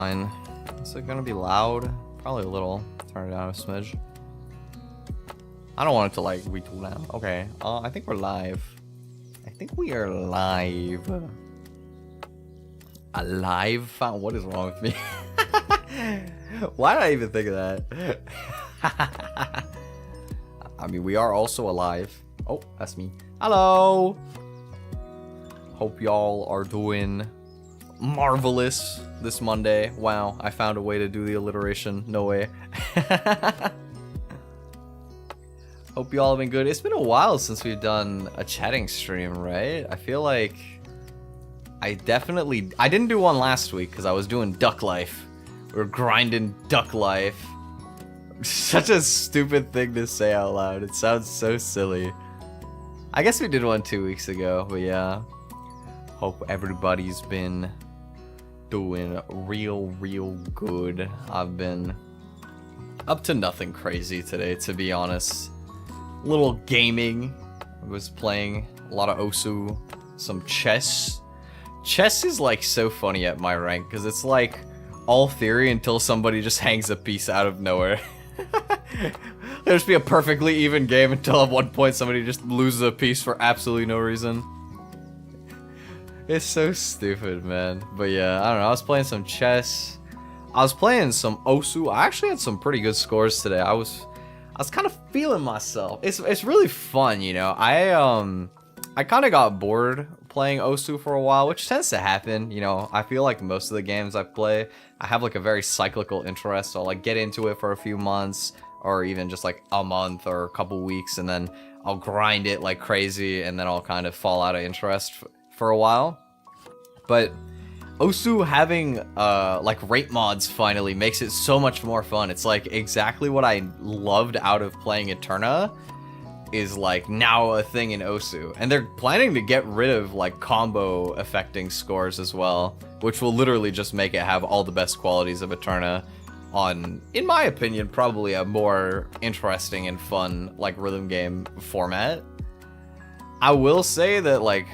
Fine. Is it gonna be loud? Probably a little. Turn it down a smidge. I don't want it to like be too loud. Okay. I think we're live. I think we are live. Alive? What is wrong with me? Why did I even think of that? I mean, we are also alive. Oh, that's me. Hello. Hope y'all are doing marvelous this Monday. Wow, I found a way to do the alliteration. No way. Hope y'all have been good. It's been a while since we've done a chatting stream, right? I feel like I didn't do one last week because I was doing Duck Life. We were grinding Duck Life. Such a stupid thing to say out loud. It sounds so silly. I guess we did one 2 weeks ago, but yeah. Hope everybody's been doing real good. I've been up to nothing crazy today, to be honest. A little gaming. I was playing a lot of Osu, some chess. Chess is like so funny at my rank because it's like all theory until somebody just hangs a piece out of nowhere. There'll just be a perfectly even game until at one point somebody just loses a piece for absolutely no reason. It's so stupid, man. But yeah, I don't know. I was playing some chess. I was playing some Osu. I actually had some pretty good scores today. I was kind of feeling myself. It's really fun, you know. I kind of got bored playing Osu for a while, which tends to happen. You know, I feel like most of the games I play, I have like a very cyclical interest. I'll like get into it for a few months or even just like a month or a couple weeks, and then I'll grind it like crazy, and then I'll kind of fall out of interest for a while. But Osu having like rate mods finally makes it so much more fun. It's like exactly what I loved out of playing Eterna is like now a thing in Osu. And they're planning to get rid of like combo affecting scores as well, which will literally just make it have all the best qualities of Eterna on, in my opinion, probably a more interesting and fun like rhythm game format. I will say that like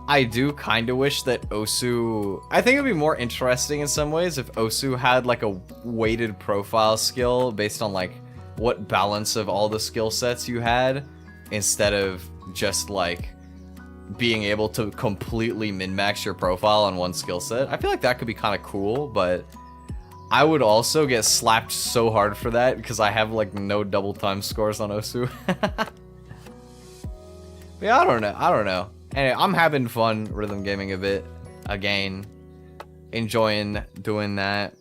I do kind of wish that Osu... I think it would be more interesting in some ways if Osu had like a weighted profile skill based on like what balance of all the skill sets you had, instead of just like being able to completely min-max your profile on one skill set. I feel like that could be kind of cool, but I would also get slapped so hard for that because I have like no double time scores on Osu. Yeah, I don't know. Anyway, I'm having fun rhythm gaming a bit again, enjoying doing that.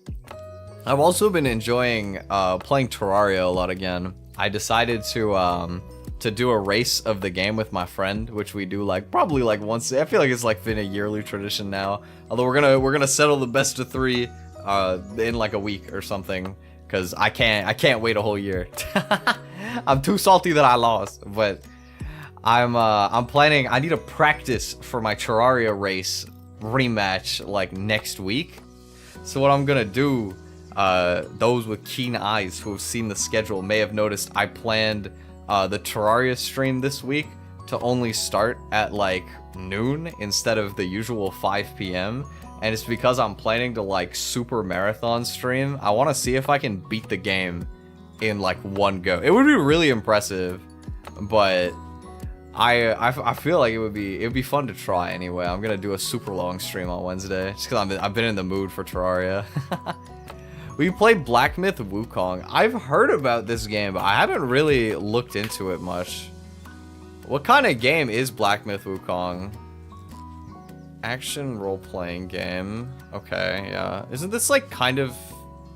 I've also been enjoying playing Terraria a lot again. I decided to do a race of the game with my friend, which we do like probably like once. I feel like it's like been a yearly tradition now. Although we're gonna settle the best of 3 in like a week or something, because I can't wait a whole year. I'm too salty that I lost, but I'm planning. I need to practice for my Terraria race rematch like next week. So what I'm gonna do, those with keen eyes who have seen the schedule may have noticed I planned the Terraria stream this week to only start at like noon instead of the usual 5 p.m. And it's because I'm planning to like super marathon stream. I want to see if I can beat the game in like one go. It would be really impressive, but I feel like it would be fun to try anyway. I'm gonna do a super long stream on Wednesday just because I've been in the mood for Terraria. We played Black Myth Wukong. I've heard about this game, but I haven't really looked into it much. What kind of game is Black Myth Wukong? Action role-playing game. Okay, yeah. Isn't this like kind of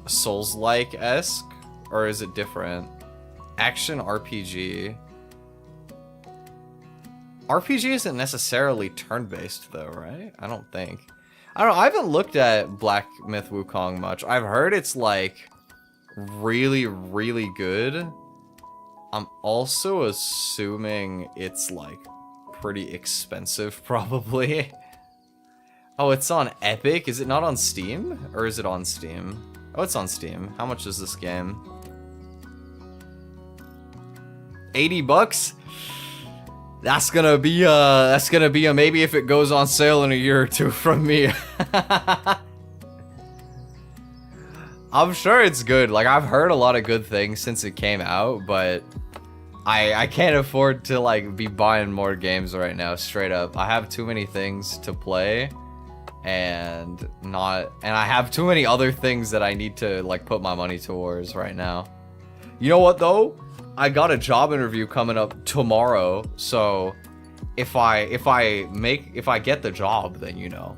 Souls-like-esque? Or is it different? Action RPG. RPG isn't necessarily turn-based though, right? I don't think. I don't know, I haven't looked at Black Myth Wukong much. I've heard it's like really good. I'm also assuming it's like pretty expensive probably. Oh, it's on Epic? Is it not on Steam? Or is it on Steam? Oh, it's on Steam. How much is this game? $80? That's gonna be a maybe if it goes on sale in a year or two from me. I'm sure it's good. Like, I've heard a lot of good things since it came out, but I can't afford to, like, be buying more games right now, straight up. I have too many things to play, and I have too many other things that I need to, like, put my money towards right now. You know what, though? I got a job interview coming up tomorrow, so if I get the job, then, you know.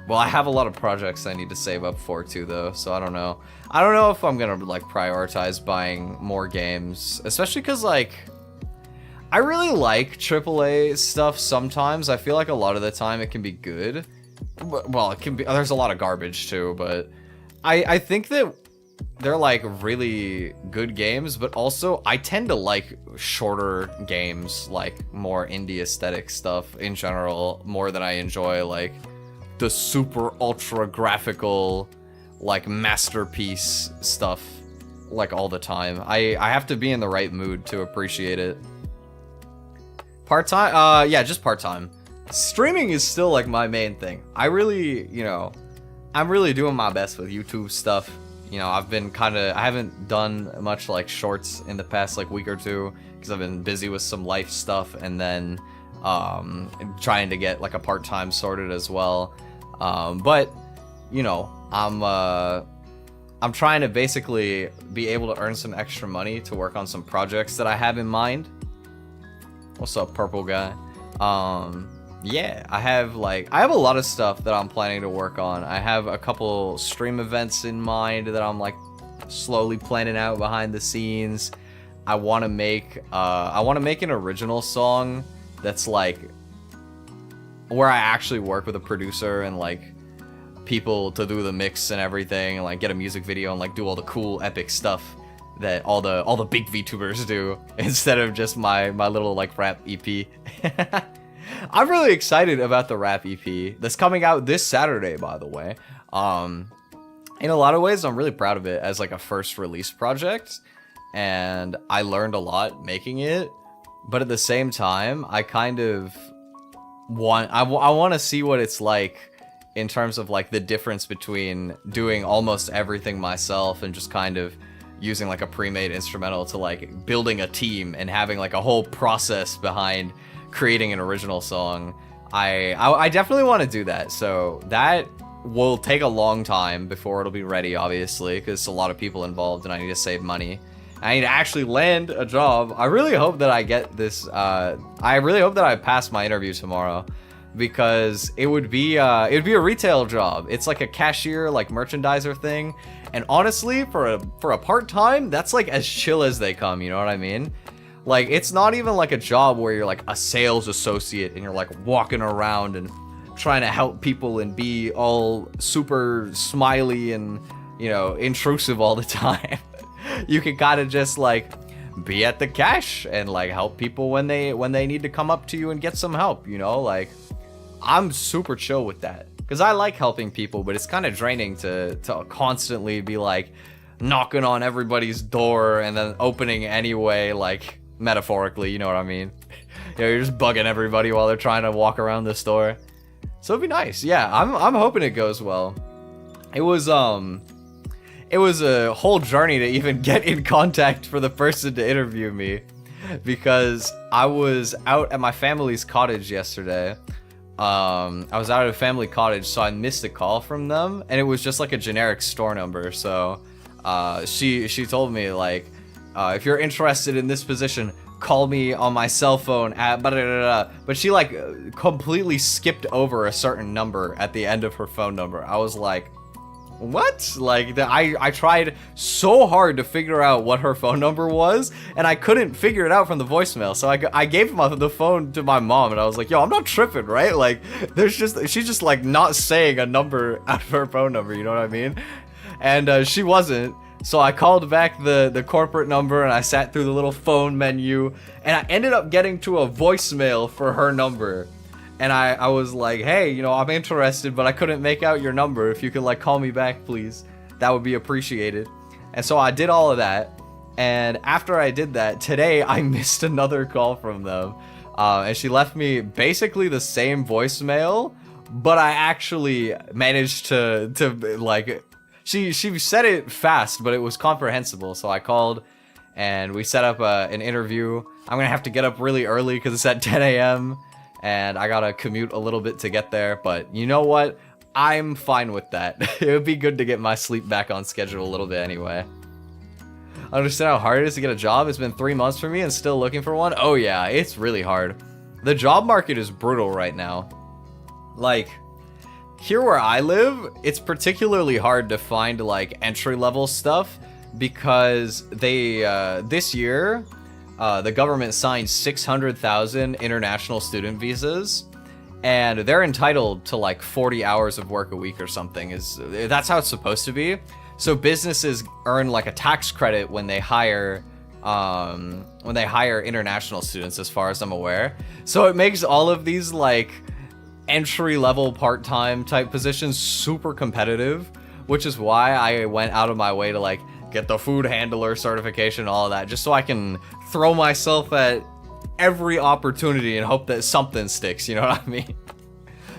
Well, I have a lot of projects I need to save up for too, though, so I don't know. I don't know if I'm gonna, like, prioritize buying more games, especially because, like, I really like AAA stuff sometimes. I feel like a lot of the time it can be good. Well, it can be, there's a lot of garbage too, but I think that they're, like, really good games, but also I tend to like shorter games, like more indie aesthetic stuff in general, more than I enjoy, like, the super ultra graphical, like, masterpiece stuff, like, all the time. I have to be in the right mood to appreciate it. Part-time? Yeah, just part-time. Streaming is still, like, my main thing. I really, you know, I'm really doing my best with YouTube stuff. You know, I've been I haven't done much, like, shorts in the past, like, week or two, because I've been busy with some life stuff, and then, trying to get, like, a part-time sorted as well. But, you know, I'm trying to basically be able to earn some extra money to work on some projects that I have in mind. What's up, purple guy? Yeah, I have a lot of stuff that I'm planning to work on. I have a couple stream events in mind that I'm, like, slowly planning out behind the scenes. I want to make an original song that's, like, where I actually work with a producer and, like, people to do the mix and everything, and, like, get a music video and, like, do all the cool epic stuff that all the big VTubers do, instead of just my little, like, rap EP. I'm really excited about the rap EP that's coming out this Saturday, by the way. In a lot of ways, I'm really proud of it as, like, a first release project, and I learned a lot making it, but at the same time, I kind of I want to see what it's like in terms of, like, the difference between doing almost everything myself and just kind of using, like, a pre-made instrumental to, like, building a team and having, like, a whole process behind creating an original song. I definitely want to do that, so that will take a long time before it'll be ready, obviously, because a lot of people involved and I need to save money. I need to actually land a job. I really hope that I get this, I really hope that I pass my interview tomorrow, because it would be a retail job. It's like a cashier, like, merchandiser thing, and honestly, for a part-time, that's, like, as chill as they come, you know what I mean? Like, it's not even like a job where you're, like, a sales associate and you're, like, walking around and trying to help people and be all super smiley and, you know, intrusive all the time. You can kind of just, like, be at the cash and, like, help people when they need to come up to you and get some help, you know? Like, I'm super chill with that, because I like helping people, but it's kind of draining to constantly be, like, knocking on everybody's door and then opening anyway, like, metaphorically, you know what I mean? You know, you're just bugging everybody while they're trying to walk around the store. So it'd be nice. Yeah, I'm hoping it goes well. It was a whole journey to even get in contact for the person to interview me, because I was out at my family's cottage yesterday. I was out at a family cottage, so I missed a call from them, and it was just, like, a generic store number. So she told me, like, if you're interested in this position, call me on my cell phone at but she, like, completely skipped over a certain number at the end of her phone number. I was like, what? Like, I tried so hard to figure out what her phone number was, and I couldn't figure it out from the voicemail. So I gave the phone to my mom, and I was like, yo, I'm not tripping, right? Like, she's just, like, not saying a number out of her phone number, you know what I mean? And she wasn't. So I called back the corporate number, and I sat through the little phone menu, and I ended up getting to a voicemail for her number. And I was like, hey, you know, I'm interested, but I couldn't make out your number. If you could, like, call me back, please, that would be appreciated. And so I did all of that. And after I did that, today I missed another call from them. And she left me basically the same voicemail, but I actually managed to like, she said it fast, but it was comprehensible. So I called and we set up an interview. I'm gonna have to get up really early because it's at 10 a.m. and I gotta commute a little bit to get there. But you know what? I'm fine with that. It would be good to get my sleep back on schedule a little bit anyway. I understand how hard it is to get a job. It's been 3 months for me and still looking for one. Oh yeah, it's really hard. The job market is brutal right now. Like, here where I live, it's particularly hard to find like entry-level stuff because they this year the government signed 600,000 international student visas, and they're entitled to like 40 hours of work a week or something. That's how it's supposed to be. So businesses earn like a tax credit when they hire international students, as far as I'm aware. So it makes all of these like entry-level part-time type positions super competitive, which is why I went out of my way to like get the food handler certification, all of that, just so I can throw myself at every opportunity and hope that something sticks, you know what I mean?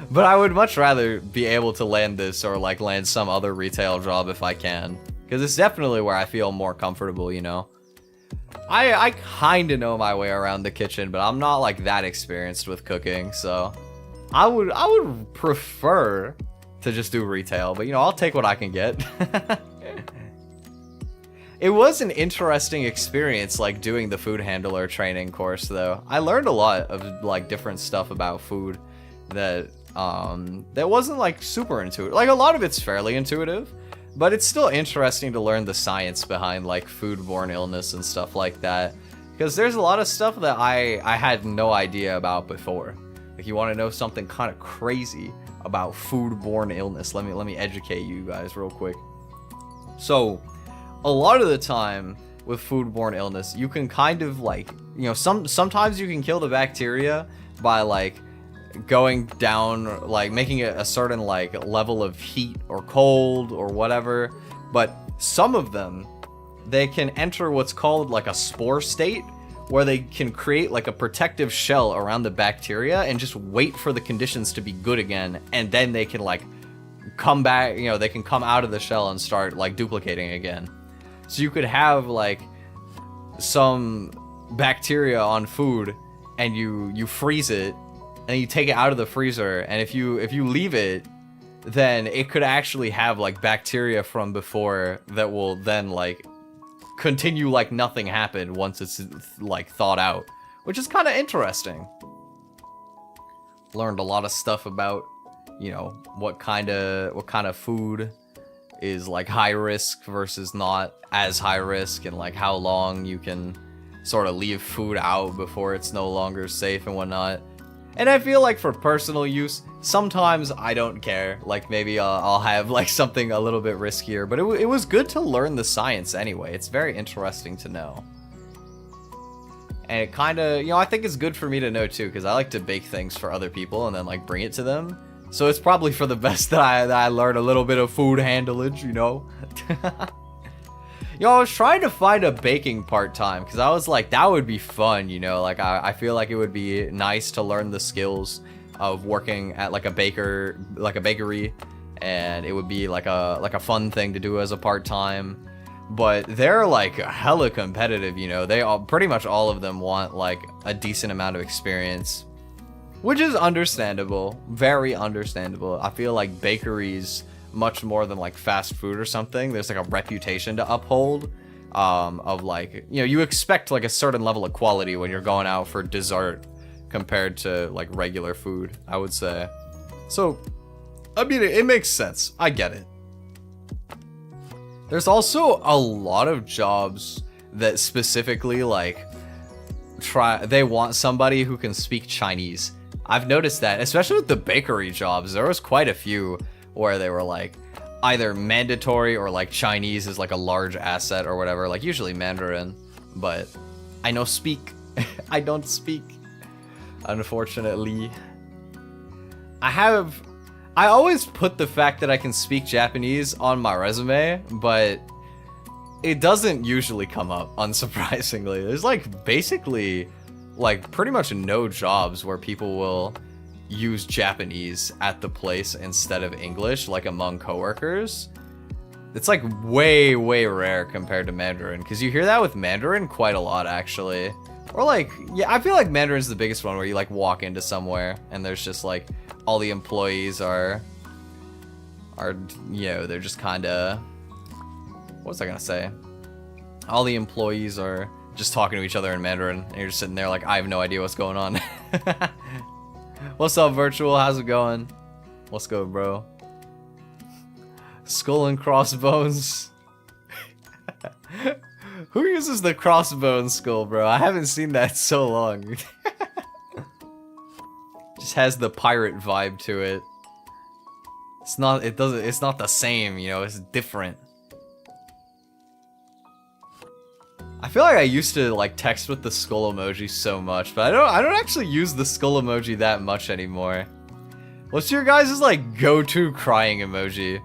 But I would much rather be able to land this or like land some other retail job if I can, because it's definitely where I feel more comfortable, you know? I kind of know my way around the kitchen, but I'm not like that experienced with cooking, so I would prefer to just do retail, but you know, I'll take what I can get. It was an interesting experience, like doing the food handler training course though. I learned a lot of like different stuff about food that wasn't like super intuitive. Like a lot of it's fairly intuitive, but it's still interesting to learn the science behind like foodborne illness and stuff like that, because there's a lot of stuff that I had no idea about before. Like, you want to know something kind of crazy about foodborne illness? Let me educate you guys real quick. So, a lot of the time with foodborne illness, you can kind of like, you know, sometimes you can kill the bacteria by like going down, like making it a certain like level of heat or cold or whatever. But some of them, they can enter what's called like a spore state, where they can create like a protective shell around the bacteria and just wait for the conditions to be good again, and then they can like come back, you know, they can come out of the shell and start like duplicating again. So you could have like some bacteria on food and you freeze it and you take it out of the freezer, and if you leave it, then it could actually have like bacteria from before that will then like continue like nothing happened once it's like thawed out, which is kind of interesting. Learned a lot of stuff about, you know, what kind of food is like high risk versus not as high risk, and like how long you can sort of leave food out before it's no longer safe and whatnot. And I feel like for personal use, sometimes I don't care. Like maybe I'll have like something a little bit riskier, but it was good to learn the science anyway. It's very interesting to know. And it kind of, you know, I think it's good for me to know too, because I like to bake things for other people and then like bring it to them. So it's probably for the best that I learn a little bit of food handlage, you know? You know, I was trying to find a baking part-time because I was like, that would be fun, you know? Like, I feel like it would be nice to learn the skills of working at like a bakery, and it would be like a fun thing to do as a part-time. But they're like hella competitive, you know? They all, pretty much all of them want like a decent amount of experience, which is understandable, very understandable. I feel like bakeries, much more than like fast food or something, there's like a reputation to uphold, of like, you know, you expect like a certain level of quality when you're going out for dessert compared to like regular food, I would say. So, I mean, it makes sense. I get it. There's also a lot of jobs that specifically like they want somebody who can speak Chinese. I've noticed that, especially with the bakery jobs. There was quite a few where they were like either mandatory or like Chinese is like a large asset or whatever, like usually Mandarin, but I know speak. I don't speak, unfortunately. I always put the fact that I can speak Japanese on my resume, but it doesn't usually come up, unsurprisingly. There's like basically like pretty much no jobs where people will use Japanese at the place instead of English, like among coworkers. It's like way rare compared to Mandarin, because you hear that with Mandarin quite a lot actually. Or like, yeah, I feel like Mandarin's the biggest one, where you like walk into somewhere and there's just like all the employees are you know, they're just kind of, what was I gonna say? All the employees are just talking to each other in Mandarin, and you're just sitting there like, I have no idea what's going on. What's up, Virtual? How's it going? What's good, bro? Skull and crossbones. Who uses the crossbones skull, bro? I haven't seen that in so long. Just has the pirate vibe to it. It's not the same, you know, it's different. I feel like I used to like text with the skull emoji so much, but I don't actually use the skull emoji that much anymore. What's your guys' like go-to crying emoji?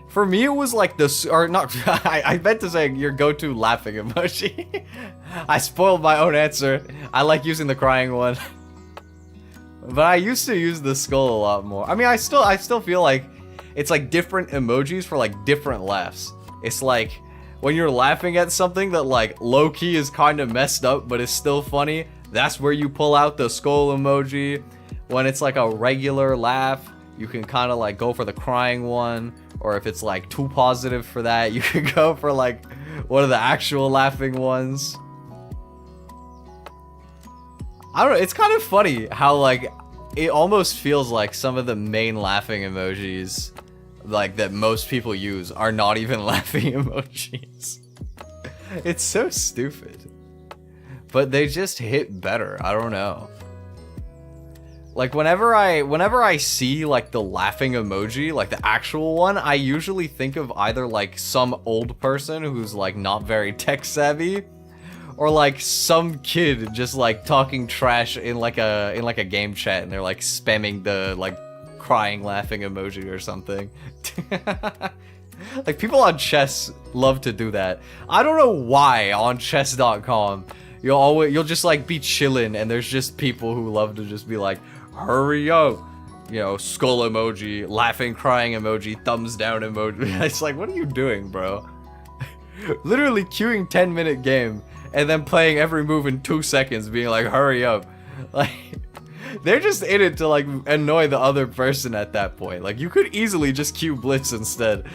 For me, it was like I meant to say your go-to laughing emoji. I spoiled my own answer. I like using the crying one. But I used to use the skull a lot more. I mean, I still feel like it's like different emojis for like different laughs. It's like when you're laughing at something that like low-key is kind of messed up but is still funny, that's where you pull out the skull emoji. When it's like a regular laugh, you can kind of like go for the crying one. Or if it's like too positive for that, you can go for like one of the actual laughing ones. I don't know, it's kind of funny how like it almost feels like some of the main laughing emojis like that most people use are not even laughing emojis. It's so stupid. But they just hit better. I don't know. Like whenever I see like the laughing emoji, like the actual one, I usually think of either like some old person who's like not very tech savvy, or like some kid just like talking trash in like a game chat, and they're like spamming the like crying laughing emoji or something. Like people on chess love to do that. I don't know why on chess.com you'll just like be chilling and there's just people who love to just be like, hurry up, you know, skull emoji, laughing crying emoji, thumbs down emoji. It's like, what are you doing, bro? Literally queuing 10-minute game and then playing every move in 2 seconds, being like, hurry up. Like, they're just in it to like annoy the other person at that point. Like, you could easily just queue Blitz instead.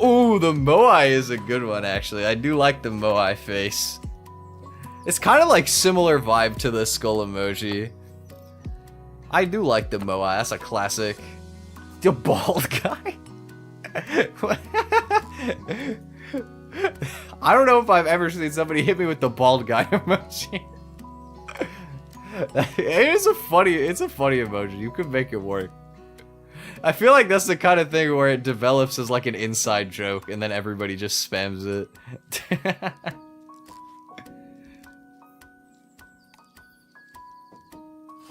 Ooh, the Moai is a good one, actually. I do like the Moai face. It's kind of like similar vibe to the skull emoji. I do like the Moai. That's a classic. The bald guy? I don't know if I've ever seen somebody hit me with the bald guy emoji. It's a funny emoji. You could make it work. I feel like that's the kind of thing where it develops as like an inside joke and then everybody just spams it.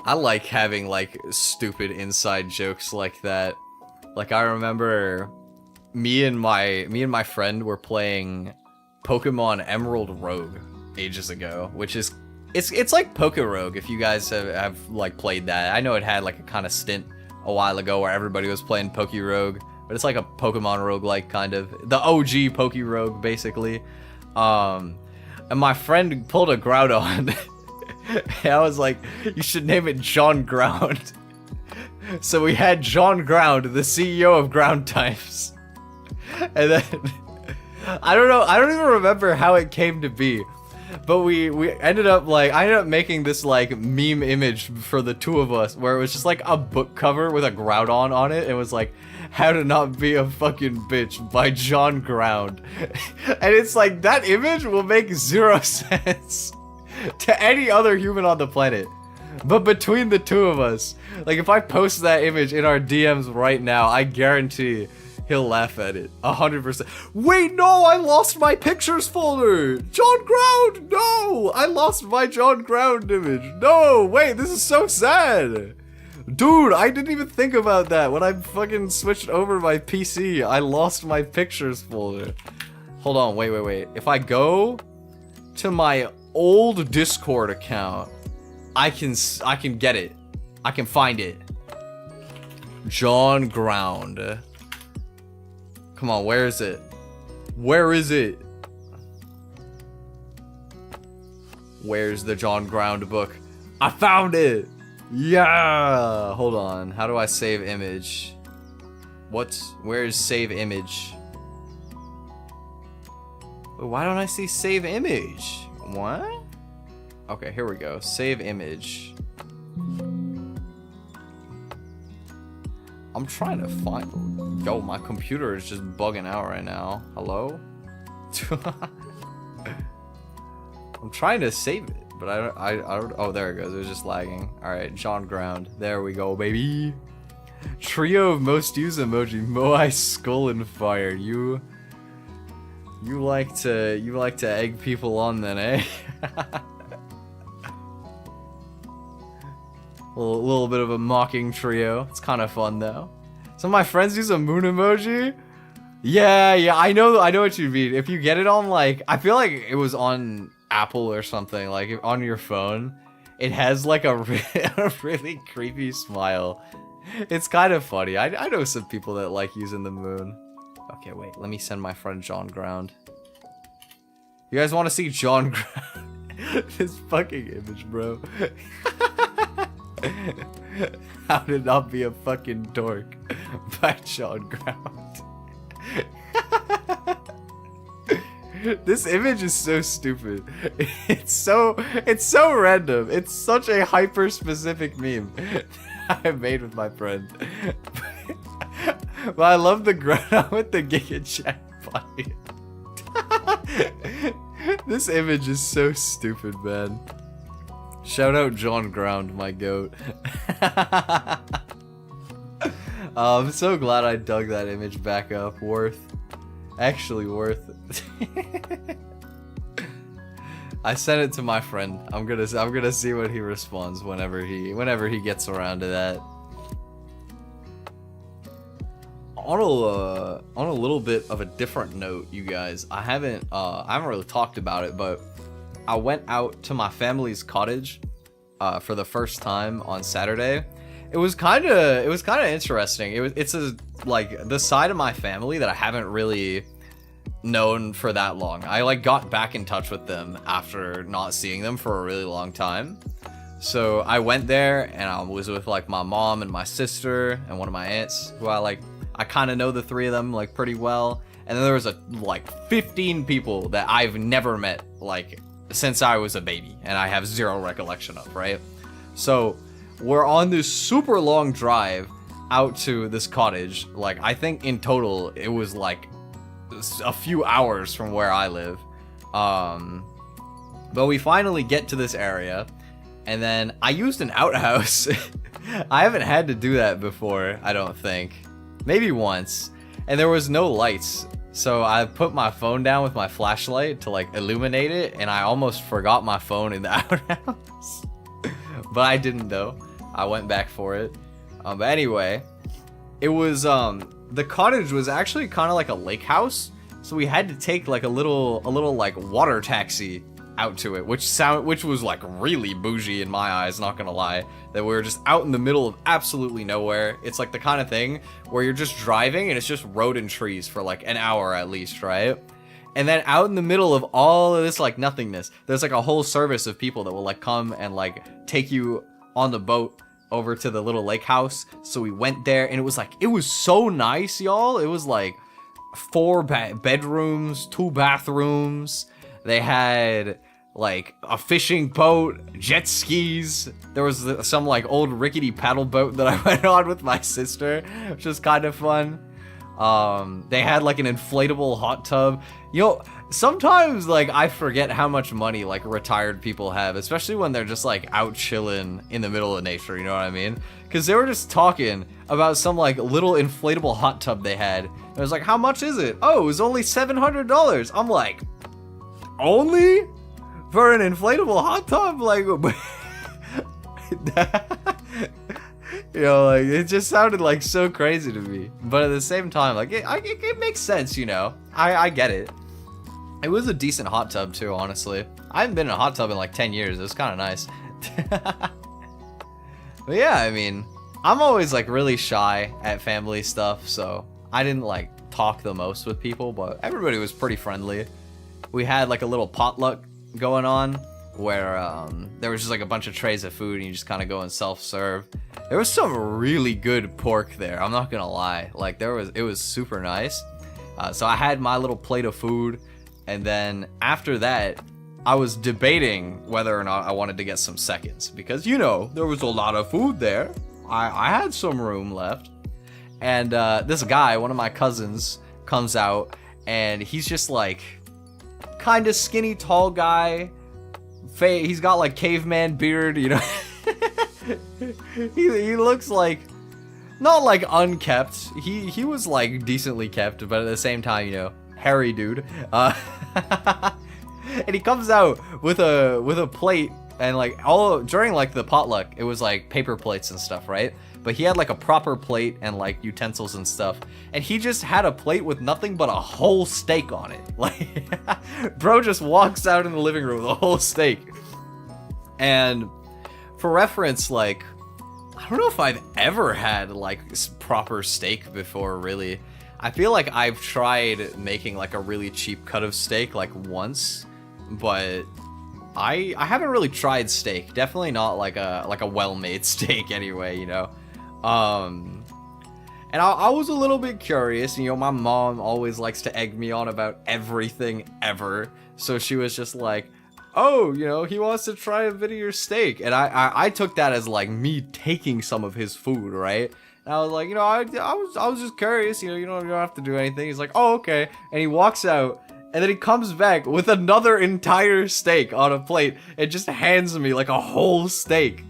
I like having like stupid inside jokes like that. Like I remember me and my friend were playing Pokemon Emerald Rogue ages ago, which is it's like Poke Rogue if you guys have like played that. I know it had like a kind of stint a while ago where everybody was playing Poke Rogue, but it's like a Pokemon roguelike kind of, the OG Poke Rogue basically. And my friend pulled a Groudon. And I was like, you should name it John Ground. So we had John Ground, the CEO of Ground Types. And then I don't even remember how it came to be. But we ended up like, I ended up making this like meme image for the two of us where it was just like a book cover with a Groudon on it. It was like, How to Not Be a Fucking Bitch by John Ground. And it's like, that image will make 0 sense to any other human on the planet. But between the two of us, like if I post that image in our DMs right now, I guarantee he'll laugh at it 100%. Wait, no, I lost my pictures folder. John Ground, no, I lost my John Ground image. No, wait, this is so sad. Dude, I didn't even think about that. When I fucking switched over my PC, I lost my pictures folder. Hold on, wait. If I go to my old Discord account, I can get it. I can find it. John Ground. Come on, where is it? Where is it? Where's the John Ground book? I found it! Yeah! Hold on. How do I save image? Where's save image? Why don't I see save image? What? Okay, here we go. Save image. I'm trying to find... Yo, my computer is just bugging out right now. Hello? I'm trying to save it, but I don't... Oh, there it goes. It was just lagging. Alright, John Ground. There we go, baby. Trio of most used emoji. Moai, skull, and fire. You like to egg people on then, eh? A little bit of a mocking trio. It's kind of fun though. Some of my friends use a moon emoji. Yeah, I know what you mean. If you get it on like, I feel like it was on Apple or something, like on your phone, it has like a really creepy smile. It's kind of funny. I know some people that like using the moon. Okay, wait. Let me send my friend John Ground. You guys want to see John Ground? This fucking image, bro. How to not be a fucking dork by John Ground. This image is so stupid. It's so random. It's such a hyper specific meme I made with my friend. But I love the ground with the Giga Chat body. This image is so stupid, man. Shout out John Ground, my goat. I'm so glad I dug that image back up. Actually worth it. I sent it to my friend. I'm gonna see what he responds whenever he gets around to that. On a little bit of a different note, you guys, I haven't really talked about it, but I went out to my family's cottage for the first time on Saturday. It was kind of interesting. It's the side of my family that I haven't really known for that long. I like got back in touch with them after not seeing them for a really long time. So I went there and I was with like my mom and my sister and one of my aunts who I kind of know the three of them like pretty well. And then there was like 15 people that I've never met like since I was a baby and I have zero recollection of, right? So we're on this super long drive out to this cottage. Like I think in total it was like a few hours from where I live. But we finally get to this area and then I used an outhouse. I haven't had to do that before, I don't think. Maybe once. And there was no lights. So I put my phone down with my flashlight to like illuminate it and I almost forgot my phone in the outhouse. But I didn't though. I went back for it. But anyway, it was the cottage was actually kind of like a lake house. So we had to take like a little like water taxi out to it, which was like really bougie in my eyes, not gonna lie. That we were just out in the middle of absolutely nowhere. It's like the kind of thing where you're just driving and it's just road and trees for like an hour at least, right? And then out in the middle of all of this like nothingness, there's like a whole service of people that will like come and like take you on the boat over to the little lake house. So we went there and it was so nice, y'all. It was like 4 bedrooms, 2 bathrooms. They had like a fishing boat, jet skis. There was some like old rickety paddle boat that I went on with my sister, which was kind of fun. They had like an inflatable hot tub. You know, sometimes like I forget how much money like retired people have, especially when they're just like out chilling in the middle of nature, you know what I mean? Because they were just talking about some like little inflatable hot tub they had. And I was like, how much is it? Oh, it was only $700. I'm like, only? For an inflatable hot tub? Like, you know, like, it just sounded like so crazy to me. But at the same time, like, it makes sense, you know? I get it. It was a decent hot tub too, honestly. I haven't been in a hot tub in like 10 years. It was kind of nice. But yeah, I mean, I'm always like really shy at family stuff, so I didn't like talk the most with people, but everybody was pretty friendly. We had like a little potluck going on where there was just like a bunch of trays of food and you just kind of go and self-serve. There was some really good pork there, I'm not gonna lie. Like it was super nice. So I had my little plate of food, and then after that I was debating whether or not I wanted to get some seconds, because you know, there was a lot of food there. I had some room left. And this guy, one of my cousins, comes out, and he's just like kind of skinny, tall guy. He's got like caveman beard, you know. he looks like, not like unkept. He was like decently kept, but at the same time, you know, hairy dude. And he comes out with a plate, and like during like the potluck, it was like paper plates and stuff, right? But he had like a proper plate and like utensils and stuff, and he just had a plate with nothing but a whole steak on it. Like, bro just walks out in the living room with a whole steak. And for reference, like, I don't know if I've ever had like proper steak before, really. I feel like I've tried making like a really cheap cut of steak like once, but I haven't really tried steak. Definitely not like a well-made steak anyway, you know. And I was a little bit curious, you know, my mom always likes to egg me on about everything ever. So she was just like, oh, you know, he wants to try a bit of your steak. And I took that as like me taking some of his food, right? And I was like, you know, I was just curious, you know, you don't have to do anything. He's like, oh, okay. And he walks out, and then he comes back with another entire steak on a plate and just hands me like a whole steak.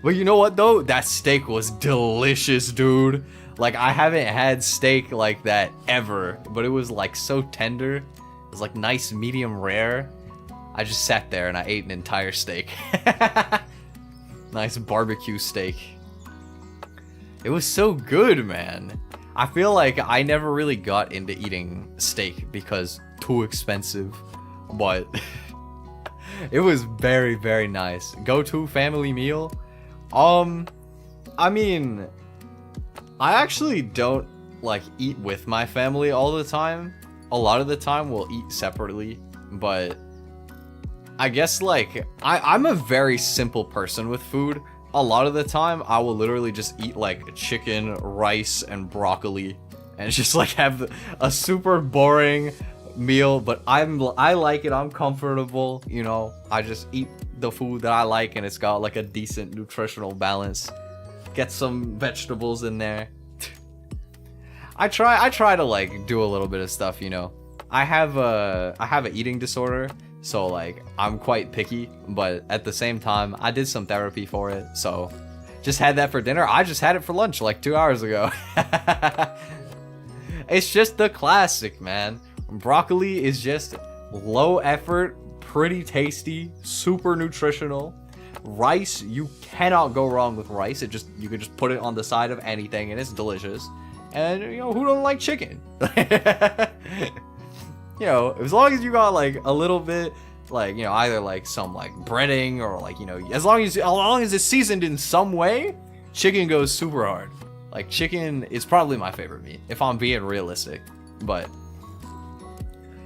But you know what though? That steak was delicious, dude. Like, I haven't had steak like that ever, but it was like so tender. It was like nice medium rare. I just sat there and I ate an entire steak. Nice barbecue steak. It was so good, man. I feel like I never really got into eating steak because too expensive, but it was very, very nice. Go-to family meal. I mean, I actually don't like eat with my family all the time. A lot of the time we'll eat separately, but I guess like I'm a very simple person with food. A lot of the time I will literally just eat like chicken, rice, and broccoli, and just like have a super boring meal, but I like it. I'm comfortable, you know. I just eat the food that I like, and it's got like a decent nutritional balance. Get some vegetables in there. I try to like do a little bit of stuff, you know. I have an eating disorder, so like I'm quite picky, but at the same time I did some therapy for it, so just had that for dinner. I just had it for lunch like 2 hours ago. It's just the classic, man. Broccoli is just low effort, pretty tasty, super nutritional. Rice, you cannot go wrong with rice. You can just put it on the side of anything and it's delicious. And you know, who don't like chicken? You know, as long as you got like a little bit, like, you know, either like some like breading or like, you know, as long as it's seasoned in some way, chicken goes super hard. Like, chicken is probably my favorite meat, if I'm being realistic. But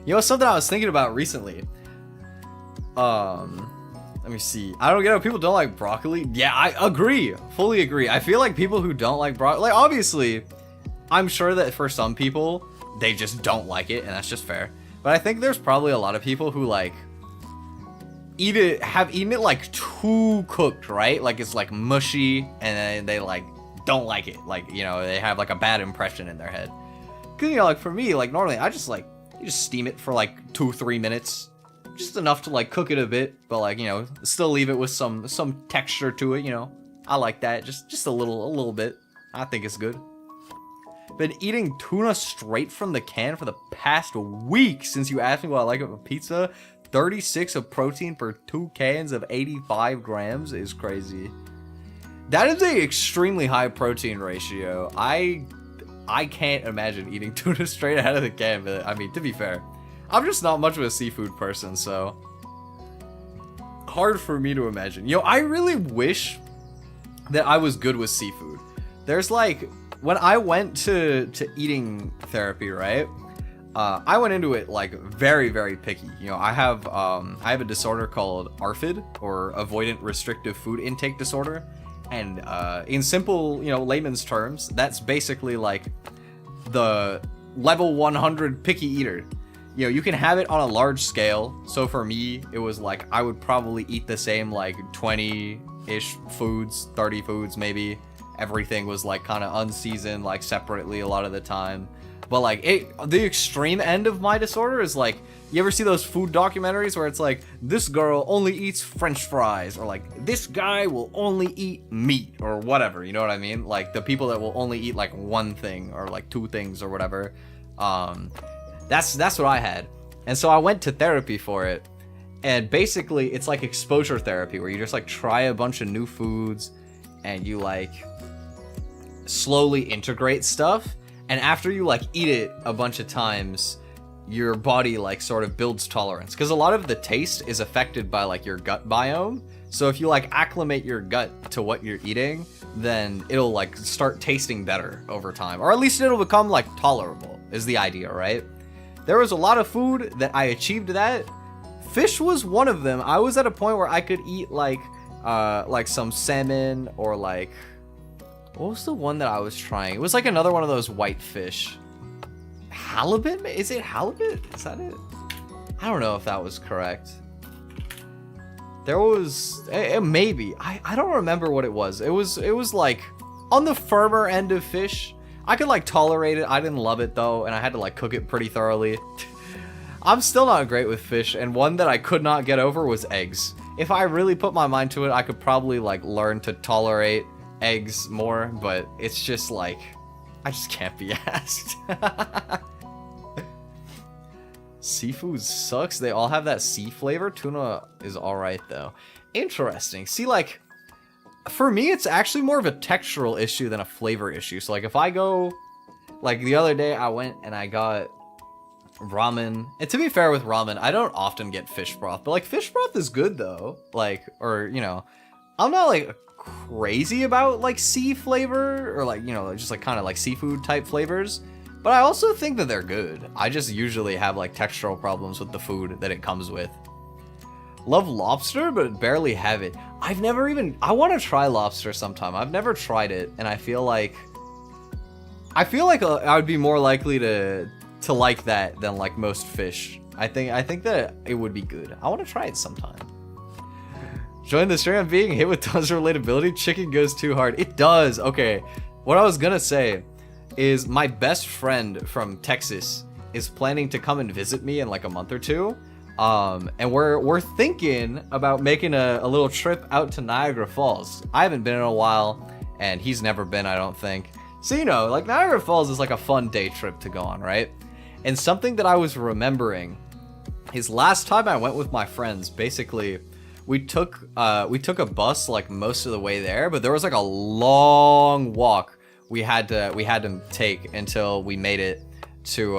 you know, something I was thinking about recently. Let me see. I don't get how people don't like broccoli. Yeah, I agree. Fully agree. I feel like people who don't like broccoli, like, obviously, I'm sure that for some people, they just don't like it, and that's just fair. But I think there's probably a lot of people who, like, have eaten it, like, too cooked, right? Like, it's, like, mushy, and then they, like, don't like it. Like, you know, they have, like, a bad impression in their head. Because, you know, like, for me, like, normally, I just, like, you just steam it for, like, 2-3 minutes. Just enough to, like, cook it a bit, but, like, you know, still leave it with some texture to it, you know. I like that. Just a little bit. I think it's good. Been eating tuna straight from the can for the past week since you asked me what I like of a pizza. 36 of protein per 2 cans of 85 grams is crazy. That is a extremely high protein ratio. I can't imagine eating tuna straight out of the can, but I mean, to be fair, I'm just not much of a seafood person, so hard for me to imagine. Yo, I really wish that I was good with seafood. There's like when I went to eating therapy, right? I went into it like very, very picky. You know, I have a disorder called ARFID, or avoidant restrictive food intake disorder, and in simple, you know, layman's terms, that's basically like the level 100 picky eater. You know, you can have it on a large scale. So for me, it was like I would probably eat the same like 20-ish foods, 30 foods maybe. Everything was like kind of unseasoned, like separately a lot of the time. But like the extreme end of my disorder is like, you ever see those food documentaries where it's like, this girl only eats French fries, or like this guy will only eat meat, or whatever, you know what I mean? Like the people that will only eat like one thing or like two things or whatever. That's what I had. And so I went to therapy for it. And basically it's like exposure therapy, where you just like try a bunch of new foods and you like slowly integrate stuff. And after you like eat it a bunch of times, your body like sort of builds tolerance, because a lot of the taste is affected by like your gut biome. So if you like acclimate your gut to what you're eating, then it'll like start tasting better over time, or at least it'll become like tolerable is the idea, right? There was a lot of food that I achieved that. Fish was one of them. I was at a point where I could eat like some salmon, or like, what was the one that I was trying? It was like another one of those white fish. Halibut? Is it halibut? Is that it? I don't know if that was correct. There was, maybe. I don't remember what it was. It was like on the firmer end of fish. I could like tolerate it. I didn't love it though, and I had to like cook it pretty thoroughly. I'm still not great with fish, and one that I could not get over was eggs. If I really put my mind to it, I could probably like learn to tolerate eggs more, but it's just like, I just can't be asked. Seafood sucks. They all have that sea flavor. Tuna is alright though. Interesting. See, like, for me, it's actually more of a textural issue than a flavor issue. So like if I go, like the other day I went and I got ramen. And to be fair with ramen, I don't often get fish broth, but like fish broth is good though. Like, or, you know, I'm not like crazy about like sea flavor, or like, you know, just like kind of like seafood type flavors, but I also think that they're good. I just usually have like textural problems with the food that it comes with. Love lobster, but barely have it. I want to try lobster sometime. I've never tried it, and I feel like I would be more likely to like that than like most fish. I think that it would be good. I want to try it sometime. Join the stream. I'm being hit with tons of relatability. Chicken goes too hard. It does. Okay. What I was gonna say is my best friend from Texas is planning to come and visit me in like a month or two. And we're thinking about making a little trip out to Niagara Falls. I haven't been in a while, and he's never been, I don't think. So, you know, like Niagara Falls is like a fun day trip to go on, right? And something that I was remembering is last time I went with my friends, basically, we took a bus like most of the way there, but there was like a long walk we had to take until we made it to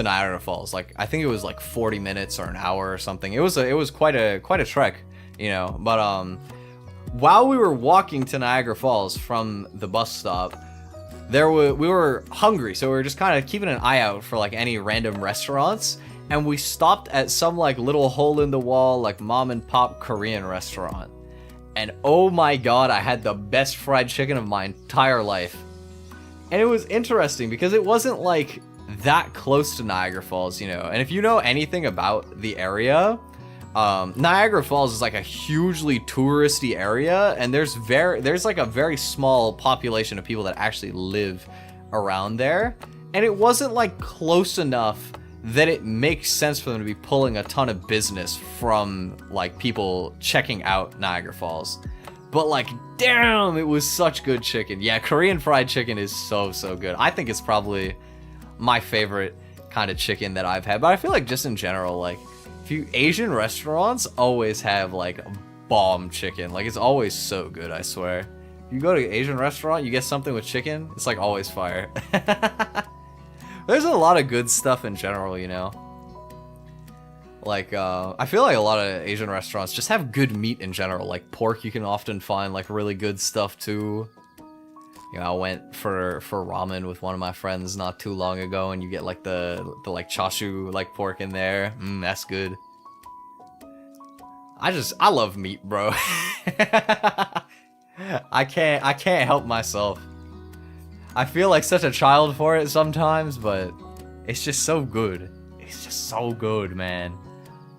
Niagara Falls. Like I think it was like 40 minutes or an hour or something. It was quite a trek, you know. But while we were walking to Niagara Falls from the bus stop, we were hungry, so we were just kind of keeping an eye out for like any random restaurants. And we stopped at some like little hole in the wall, like mom and pop Korean restaurant. And oh my god, I had the best fried chicken of my entire life. And it was interesting because it wasn't like that close to Niagara Falls, you know. And if you know anything about the area, Niagara Falls is like a hugely touristy area, and there's like a very small population of people that actually live around there. And it wasn't like close enough that it makes sense for them to be pulling a ton of business from like people checking out Niagara Falls. But like, damn, it was such good chicken. Yeah, Korean fried chicken is so good. I think it's probably my favorite kind of chicken that I've had. But I feel like just in general, like Asian restaurants always have like bomb chicken. Like it's always so good, I swear. You go to an Asian restaurant, you get something with chicken, it's like always fire. There's a lot of good stuff in general, you know. Like, I feel like a lot of Asian restaurants just have good meat in general. Like pork, you can often find like really good stuff too. You know, I went for ramen with one of my friends not too long ago, and you get like the like chashu like pork in there. That's good. I love meat, bro. I can't help myself. I feel like such a child for it sometimes, but it's just so good. It's just so good, man.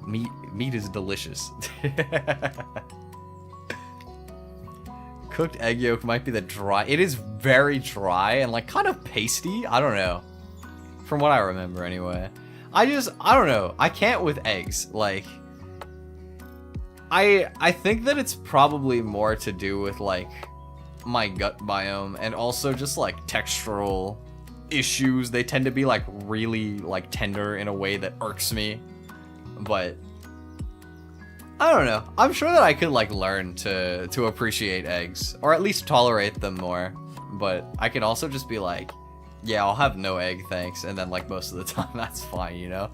Meat is delicious. Cooked egg yolk might be the dry. It is very dry and like kind of pasty. I don't know. From what I remember anyway. I don't know. I can't with eggs. Like, I think that it's probably more to do with like my gut biome and also just like textural issues. They tend to be like really like tender in a way that irks me. But I don't know. I'm sure that I could like learn to appreciate eggs or at least tolerate them more. But I can also just be like, yeah, I'll have no egg, thanks. And then like most of the time that's fine, you know?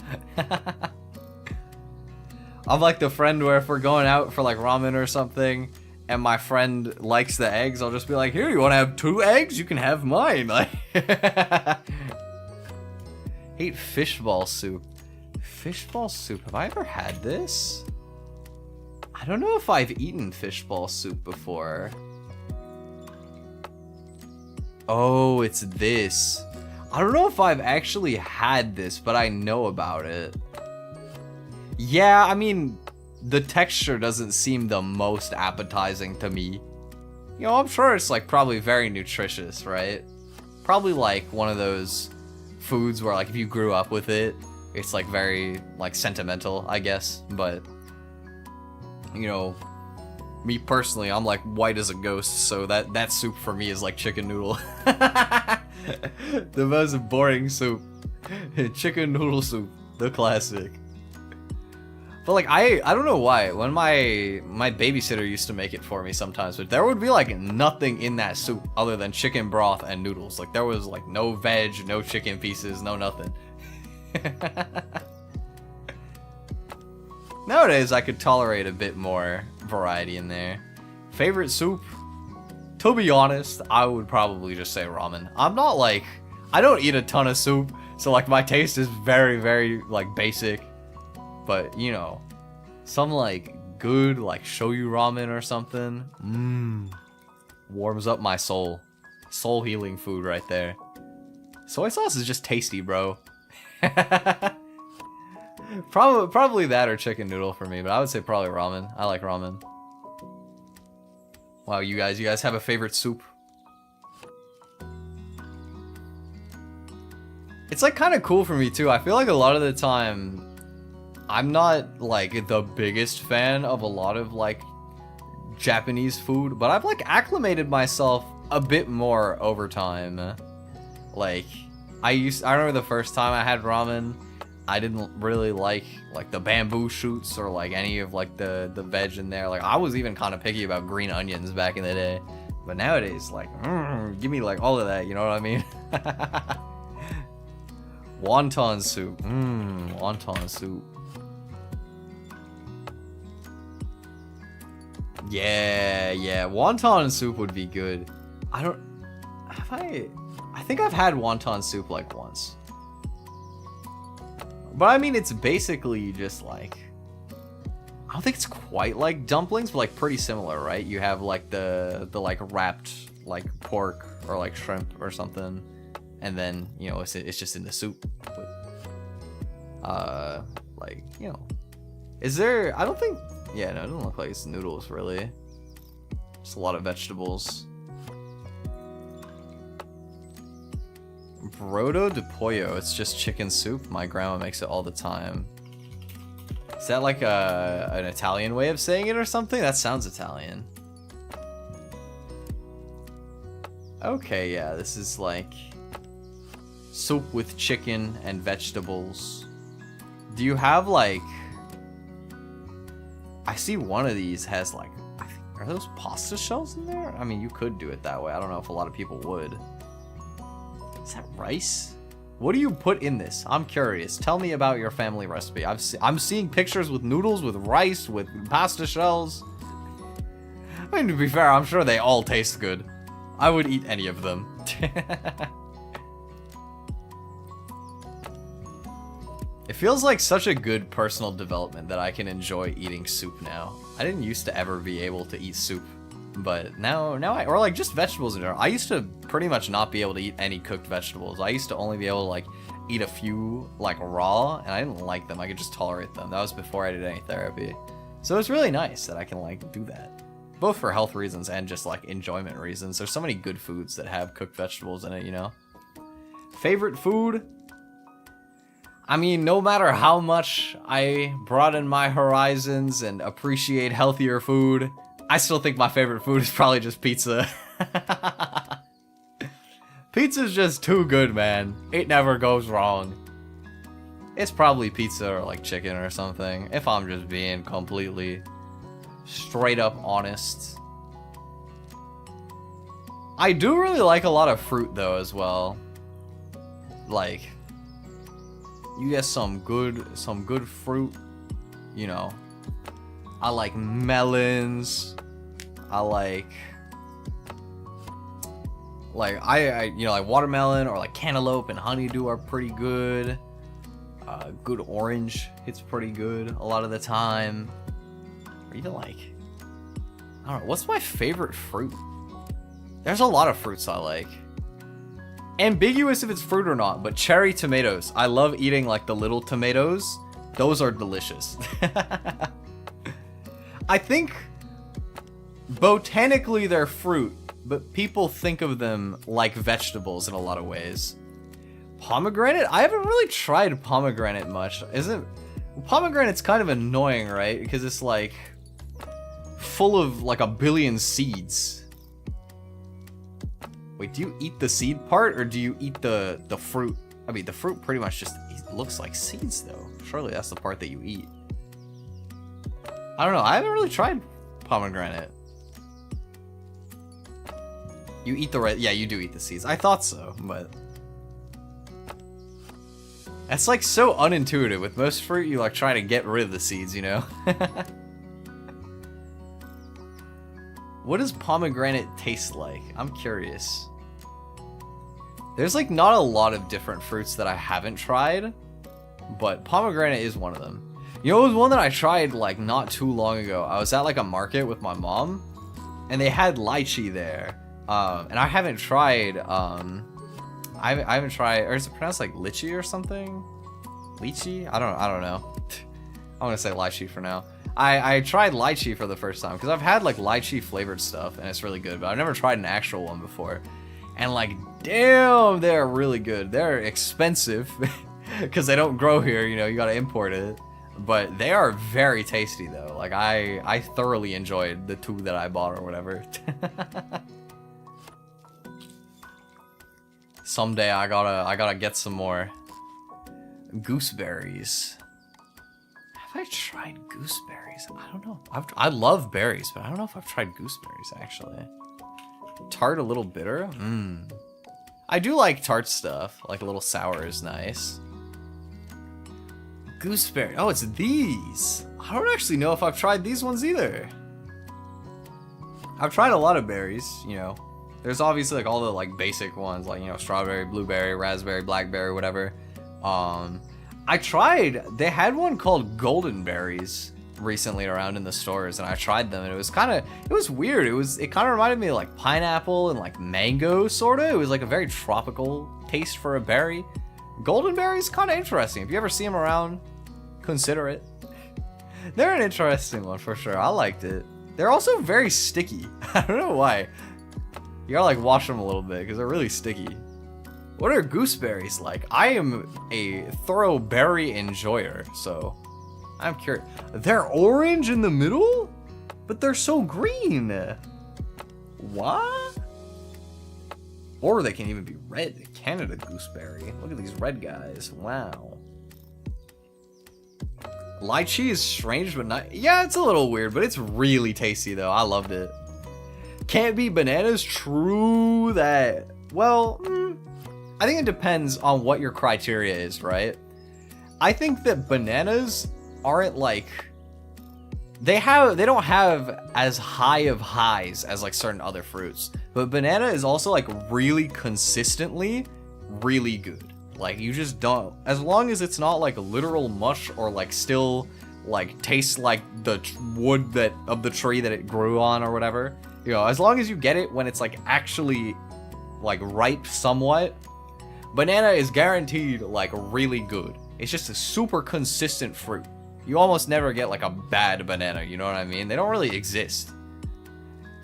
I'm like the friend where if we're going out for like ramen or something and my friend likes the eggs, I'll just be like, here, you want to have 2 eggs? You can have mine. Like, hate fishball soup. Fishball soup. Have I ever had this? I don't know if I've eaten fishball soup before. Oh, it's this. I don't know if I've actually had this, but I know about it. Yeah, I mean, the texture doesn't seem the most appetizing to me. You know, I'm sure it's like probably very nutritious, right? Probably like one of those foods where like if you grew up with it, it's like very like sentimental, I guess. But, you know, me personally, I'm like white as a ghost, so that soup for me is like chicken noodle. The most boring soup. Chicken noodle soup, the classic. But like I don't know why, when my babysitter used to make it for me sometimes, but there would be like nothing in that soup other than chicken broth and noodles. Like there was like no veg, no chicken pieces, no nothing. Nowadays I could tolerate a bit more variety in there. Favorite soup? To be honest, I would probably just say ramen. I'm not like, I don't eat a ton of soup, so like my taste is very, very like basic. But, you know, some like good like shoyu ramen or something, warms up my soul. Soul healing food right there. Soy sauce is just tasty, bro. Probably that or chicken noodle for me, but I would say probably ramen. I like ramen. Wow, you guys have a favorite soup? It's like kind of cool for me too. I feel like a lot of the time I'm not like the biggest fan of a lot of like Japanese food, but I've like acclimated myself a bit more over time. Like I remember the first time I had ramen, I didn't really like the bamboo shoots or like any of like the veg in there. Like I was even kind of picky about green onions back in the day, but nowadays like give me like all of that, you know what I mean? Wonton soup. Wonton soup. Yeah, wonton soup would be good. I think I've had wonton soup like once. But I mean, it's basically just like, I don't think it's quite like dumplings, but like pretty similar, right? You have like the like wrapped like pork or like shrimp or something, and then, you know, it's just in the soup. Like, you know, is there, I don't think, yeah, no, it doesn't look like it's noodles, really. Just a lot of vegetables. Brodo de pollo, it's just chicken soup. My grandma makes it all the time. Is that like an Italian way of saying it or something? That sounds Italian. Okay, yeah, this is like soup with chicken and vegetables. Do you have like, I see one of these has like, I think, are those pasta shells in there? I mean, you could do it that way. I don't know if a lot of people would. Is that rice? What do you put in this? I'm curious. Tell me about your family recipe. I'm seeing pictures with noodles, with rice, with pasta shells. I mean, to be fair, I'm sure they all taste good. I would eat any of them. It feels like such a good personal development that I can enjoy eating soup now. I didn't used to ever be able to eat soup, but now or like just vegetables in general. I used to pretty much not be able to eat any cooked vegetables. I used to only be able to like eat a few like raw, and I didn't like them. I could just tolerate them. That was before I did any therapy. So it's really nice that I can like do that. Both for health reasons and just like enjoyment reasons. There's so many good foods that have cooked vegetables in it, you know? Favorite food? I mean, no matter how much I broaden my horizons and appreciate healthier food, I still think my favorite food is probably just pizza. Pizza's just too good, man. It never goes wrong. It's probably pizza or like chicken or something, if I'm just being completely straight up honest. I do really like a lot of fruit though as well. Like, you get some good fruit, you know. I like melons. I like I you know, like watermelon or like cantaloupe and honeydew are pretty good. Good orange hits pretty good a lot of the time. Or even like, I don't know, what's my favorite fruit? There's a lot of fruits I like. Ambiguous if it's fruit or not, but cherry tomatoes. I love eating like the little tomatoes. Those are delicious. I think botanically they're fruit, but people think of them like vegetables in a lot of ways. Pomegranate? I haven't really tried pomegranate much. Pomegranate's kind of annoying, right? Because it's like full of like a billion seeds. Wait, do you eat the seed part or do you eat the fruit? I mean, the fruit pretty much just looks like seeds though. Surely that's the part that you eat. I don't know. I haven't really tried pomegranate. You eat the red. Yeah, you do eat the seeds. I thought so, but that's like so unintuitive. With most fruit, you like try to get rid of the seeds, you know? What does pomegranate taste like? I'm curious. There's like not a lot of different fruits that I haven't tried, but pomegranate is one of them. You know, it was one that I tried like not too long ago. I was at like a market with my mom, and they had lychee there. And I haven't tried, I haven't tried, or is it pronounced like lychee or something? Lychee? I don't know. I'm gonna say lychee for now. I tried lychee for the first time because I've had like lychee flavored stuff and it's really good, but I've never tried an actual one before. And like, damn, they're really good. They're expensive because they don't grow here, you know, you gotta import it. But they are very tasty though. Like I thoroughly enjoyed the two that I bought or whatever. Someday I gotta get some more gooseberries. Have I tried gooseberries? I don't know. I love berries, but I don't know if I've tried gooseberries actually. Tart, a little bitter? I do like tart stuff. Like a little sour is nice. Gooseberry. Oh, it's these. I don't actually know if I've tried these ones either. I've tried a lot of berries, you know. There's obviously like all the like basic ones, like, you know, strawberry, blueberry, raspberry, blackberry, whatever. They had one called golden berries recently around in the stores, and I tried them, and it was weird. It kind of reminded me of like pineapple and like mango, sort of. It was like a very tropical taste for a berry. Golden berries, kind of interesting. If you ever see them around, consider it. They're an interesting one for sure. I liked it. They're also very sticky. I don't know why. You gotta like wash them a little bit because they're really sticky. What are gooseberries like? I am a thorough berry enjoyer, so I'm curious. They're orange in the middle? But they're so green. What? Or they can even be red. Canada gooseberry. Look at these red guys. Wow. Lychee is strange, but not... Yeah, it's a little weird, but it's really tasty, though. I loved it. Can't be bananas? True that. Well, I think it depends on what your criteria is, right? I think that bananas aren't, like, they don't have as high of highs as like certain other fruits, but banana is also like really consistently really good. Like you just don't, as long as it's not like literal mush or like still like tastes like the wood that of the tree that it grew on or whatever, you know, as long as you get it when it's like actually like ripe somewhat, banana is guaranteed like really good. It's just a super consistent fruit. You almost never get like a bad banana, you know what I mean? They don't really exist.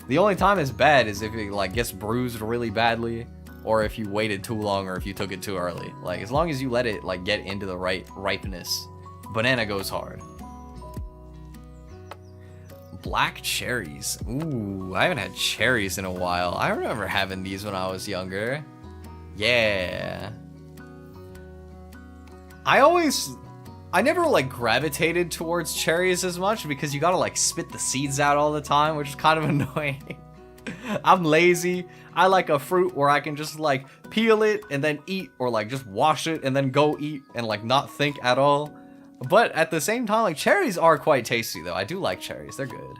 The only time it's bad is if it like gets bruised really badly, or if you waited too long, or if you took it too early. Like as long as you let it like get into the right ripeness, banana goes hard. Black cherries. Ooh, I haven't had cherries in a while. I remember having these when I was younger. Yeah. I never like gravitated towards cherries as much because you gotta like spit the seeds out all the time, which is kind of annoying. I'm lazy. I like a fruit where I can just like peel it and then eat, or like just wash it and then go eat and like not think at all. But at the same time, like cherries are quite tasty though. I do like cherries. They're good.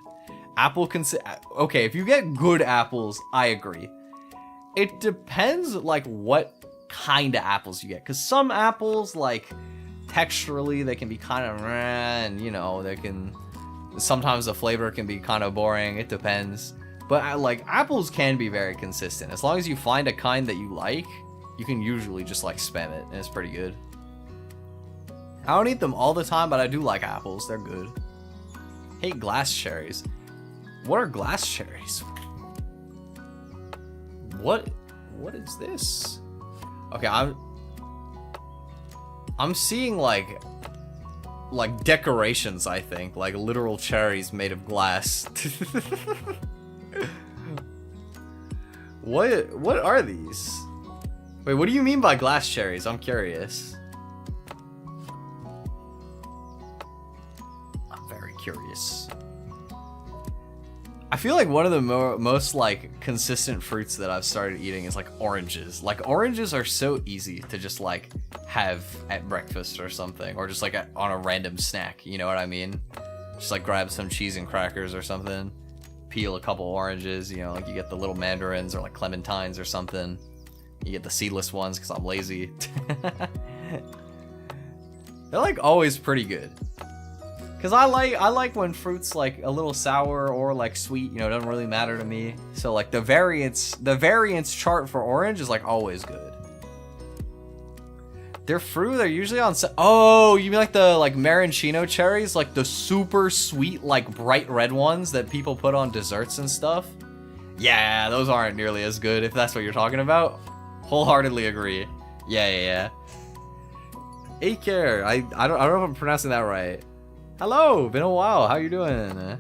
Okay, if you get good apples, I agree. It depends like what kind of apples you get, because some apples like texturally they can be kind of and you know they can sometimes the flavor can be kind of boring. It depends, but like apples can be very consistent. As long as you find a kind that you like, you can usually just like spam it and it's pretty good. I don't eat them all the time, but I do like apples. They're good. Hate glass cherries. What are glass cherries? What is this? Okay, I'm seeing like decorations, I think, like literal cherries made of glass. What are these? Wait, what do you mean by glass cherries? I'm curious. I'm very curious. I feel like one of the most like consistent fruits that I've started eating is like oranges. Like oranges are so easy to just like have at breakfast or something, or just like on a random snack, you know what I mean? Just like grab some cheese and crackers or something, peel a couple oranges, you know, like you get the little mandarins or like clementines or something. You get the seedless ones because I'm lazy. They're like always pretty good. Cause I like when fruits like a little sour or like sweet, you know, it doesn't really matter to me. So like the variance chart for orange is like always good. They're fruit, they're usually on oh, you mean like the like maraschino cherries, like the super sweet like bright red ones that people put on desserts and stuff? Yeah, those aren't nearly as good if that's what you're talking about. Wholeheartedly agree. Yeah. Aker, I don't know if I'm pronouncing that right. Hello, been a while. How you doing?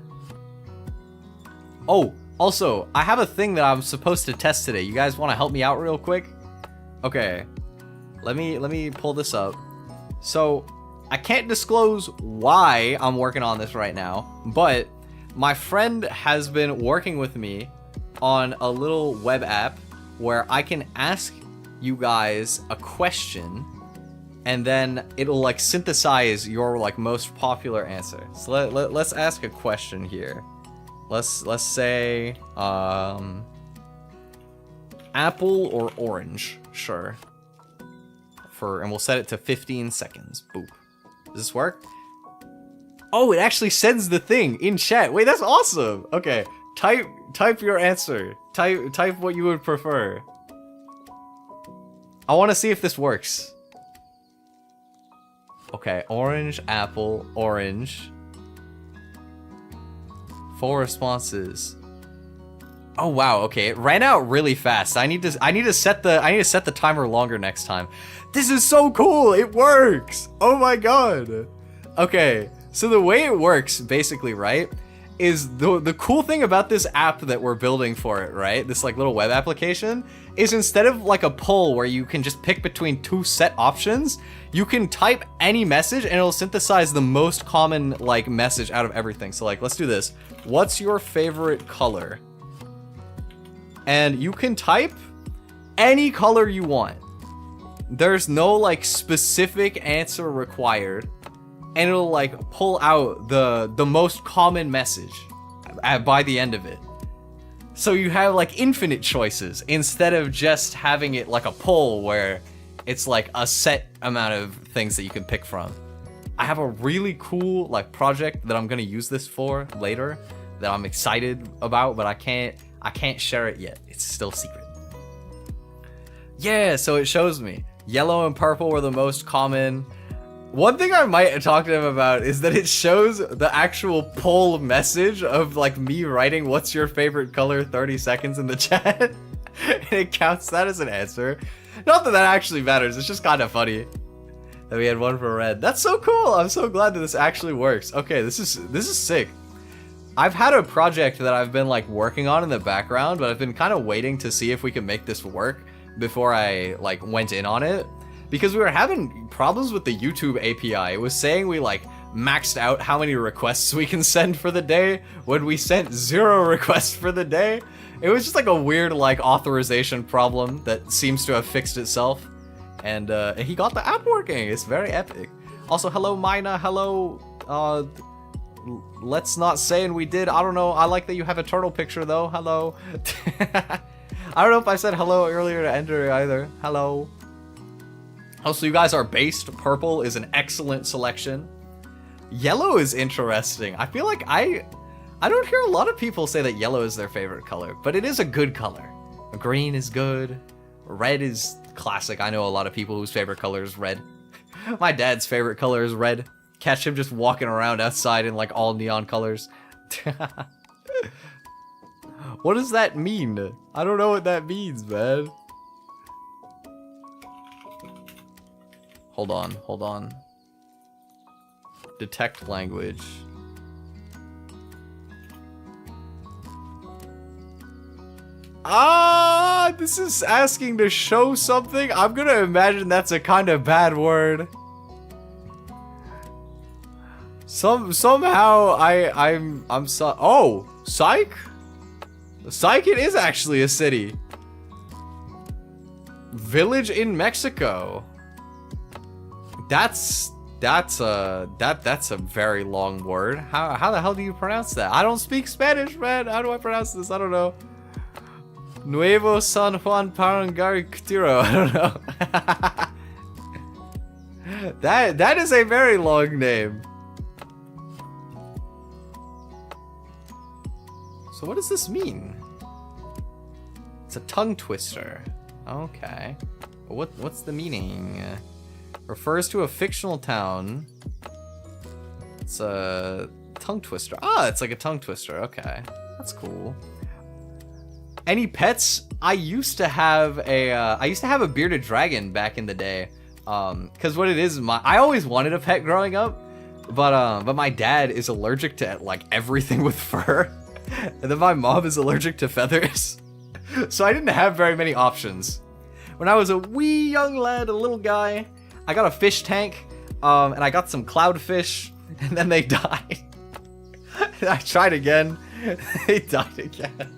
Oh, also, I have a thing that I'm supposed to test today. You guys want to help me out real quick? Okay, let me pull this up. So, I can't disclose why I'm working on this right now, but my friend has been working with me on a little web app where I can ask you guys a question, and then it'll like synthesize your like most popular answer. So let's ask a question here. Let's say apple or orange, sure. And we'll set it to 15 seconds. Boop. Does this work? Oh, it actually sends the thing in chat. Wait, that's awesome. Okay, type your answer. Type what you would prefer. I want to see if this works. Okay, orange, apple, orange. 4 responses. Oh wow, okay, it ran out really fast. I need to set the timer longer next time. This is so cool. It works. Oh my god. Okay, so the way it works basically, right, is the cool thing about this app that we're building for it, right? This like little web application is instead of like a poll where you can just pick between 2 set options, you can type any message and it'll synthesize the most common like message out of everything. So like, let's do this. What's your favorite color? And you can type any color you want. There's no like specific answer required. and it'll like pull out the most common message by the end of it. So you have like infinite choices instead of just having it like a poll where it's like a set amount of things that you can pick from. I have a really cool like project that I'm gonna use this for later that I'm excited about, but I can't share it yet. It's still secret. Yeah, so it shows me yellow and purple were the most common. One thing I might talk to him about is that it shows the actual poll message of like me writing what's your favorite color 30 seconds in the chat. And it counts that as an answer. Not that that actually matters, it's just kind of funny that we had one for red. That's so cool. I'm so glad that this actually works. Okay, this is sick. I've had a project that I've been like working on in the background, but I've been kind of waiting to see if we can make this work before I like went in on it. Because we were having problems with the YouTube API. It was saying we like maxed out how many requests we can send for the day when we sent 0 requests for the day. It was just like a weird like authorization problem that seems to have fixed itself. And he got the app working. It's very epic. Also, hello Mina, hello let's not say and we did. I don't know. I like that you have a turtle picture though. Hello. I don't know if I said hello earlier to Ender either. Hello. Also, you guys are based. Purple is an excellent selection. Yellow is interesting. I feel like I don't hear a lot of people say that yellow is their favorite color, but it is a good color. Green is good. Red is classic. I know a lot of people whose favorite color is red. My dad's favorite color is red. Catch him just walking around outside in like all neon colors. What does that mean? I don't know what that means, man. Hold on. Detect language. Ah, this is asking to show something. I'm gonna imagine that's a kind of bad word. Somehow I'm so. Oh, psych. Psych. It is actually a city. Village in Mexico. That's a very long word. How the hell do you pronounce that? I don't speak Spanish, man. How do I pronounce this? I don't know. Nuevo San Juan Parangarictiro. I don't know. that is a very long name. So what does this mean? It's a tongue twister. Okay. What's the meaning? Refers to a fictional town. It's a tongue twister. Ah, it's like a tongue twister. Okay, that's cool. Any pets? I used to have a bearded dragon back in the day. Cause what it is, I always wanted a pet growing up, but my dad is allergic to like everything with fur, and then my mom is allergic to feathers. So I didn't have very many options. When I was a wee young lad, a little guy, I got a fish tank, and I got some cloudfish, and then they died. I tried again, they died again.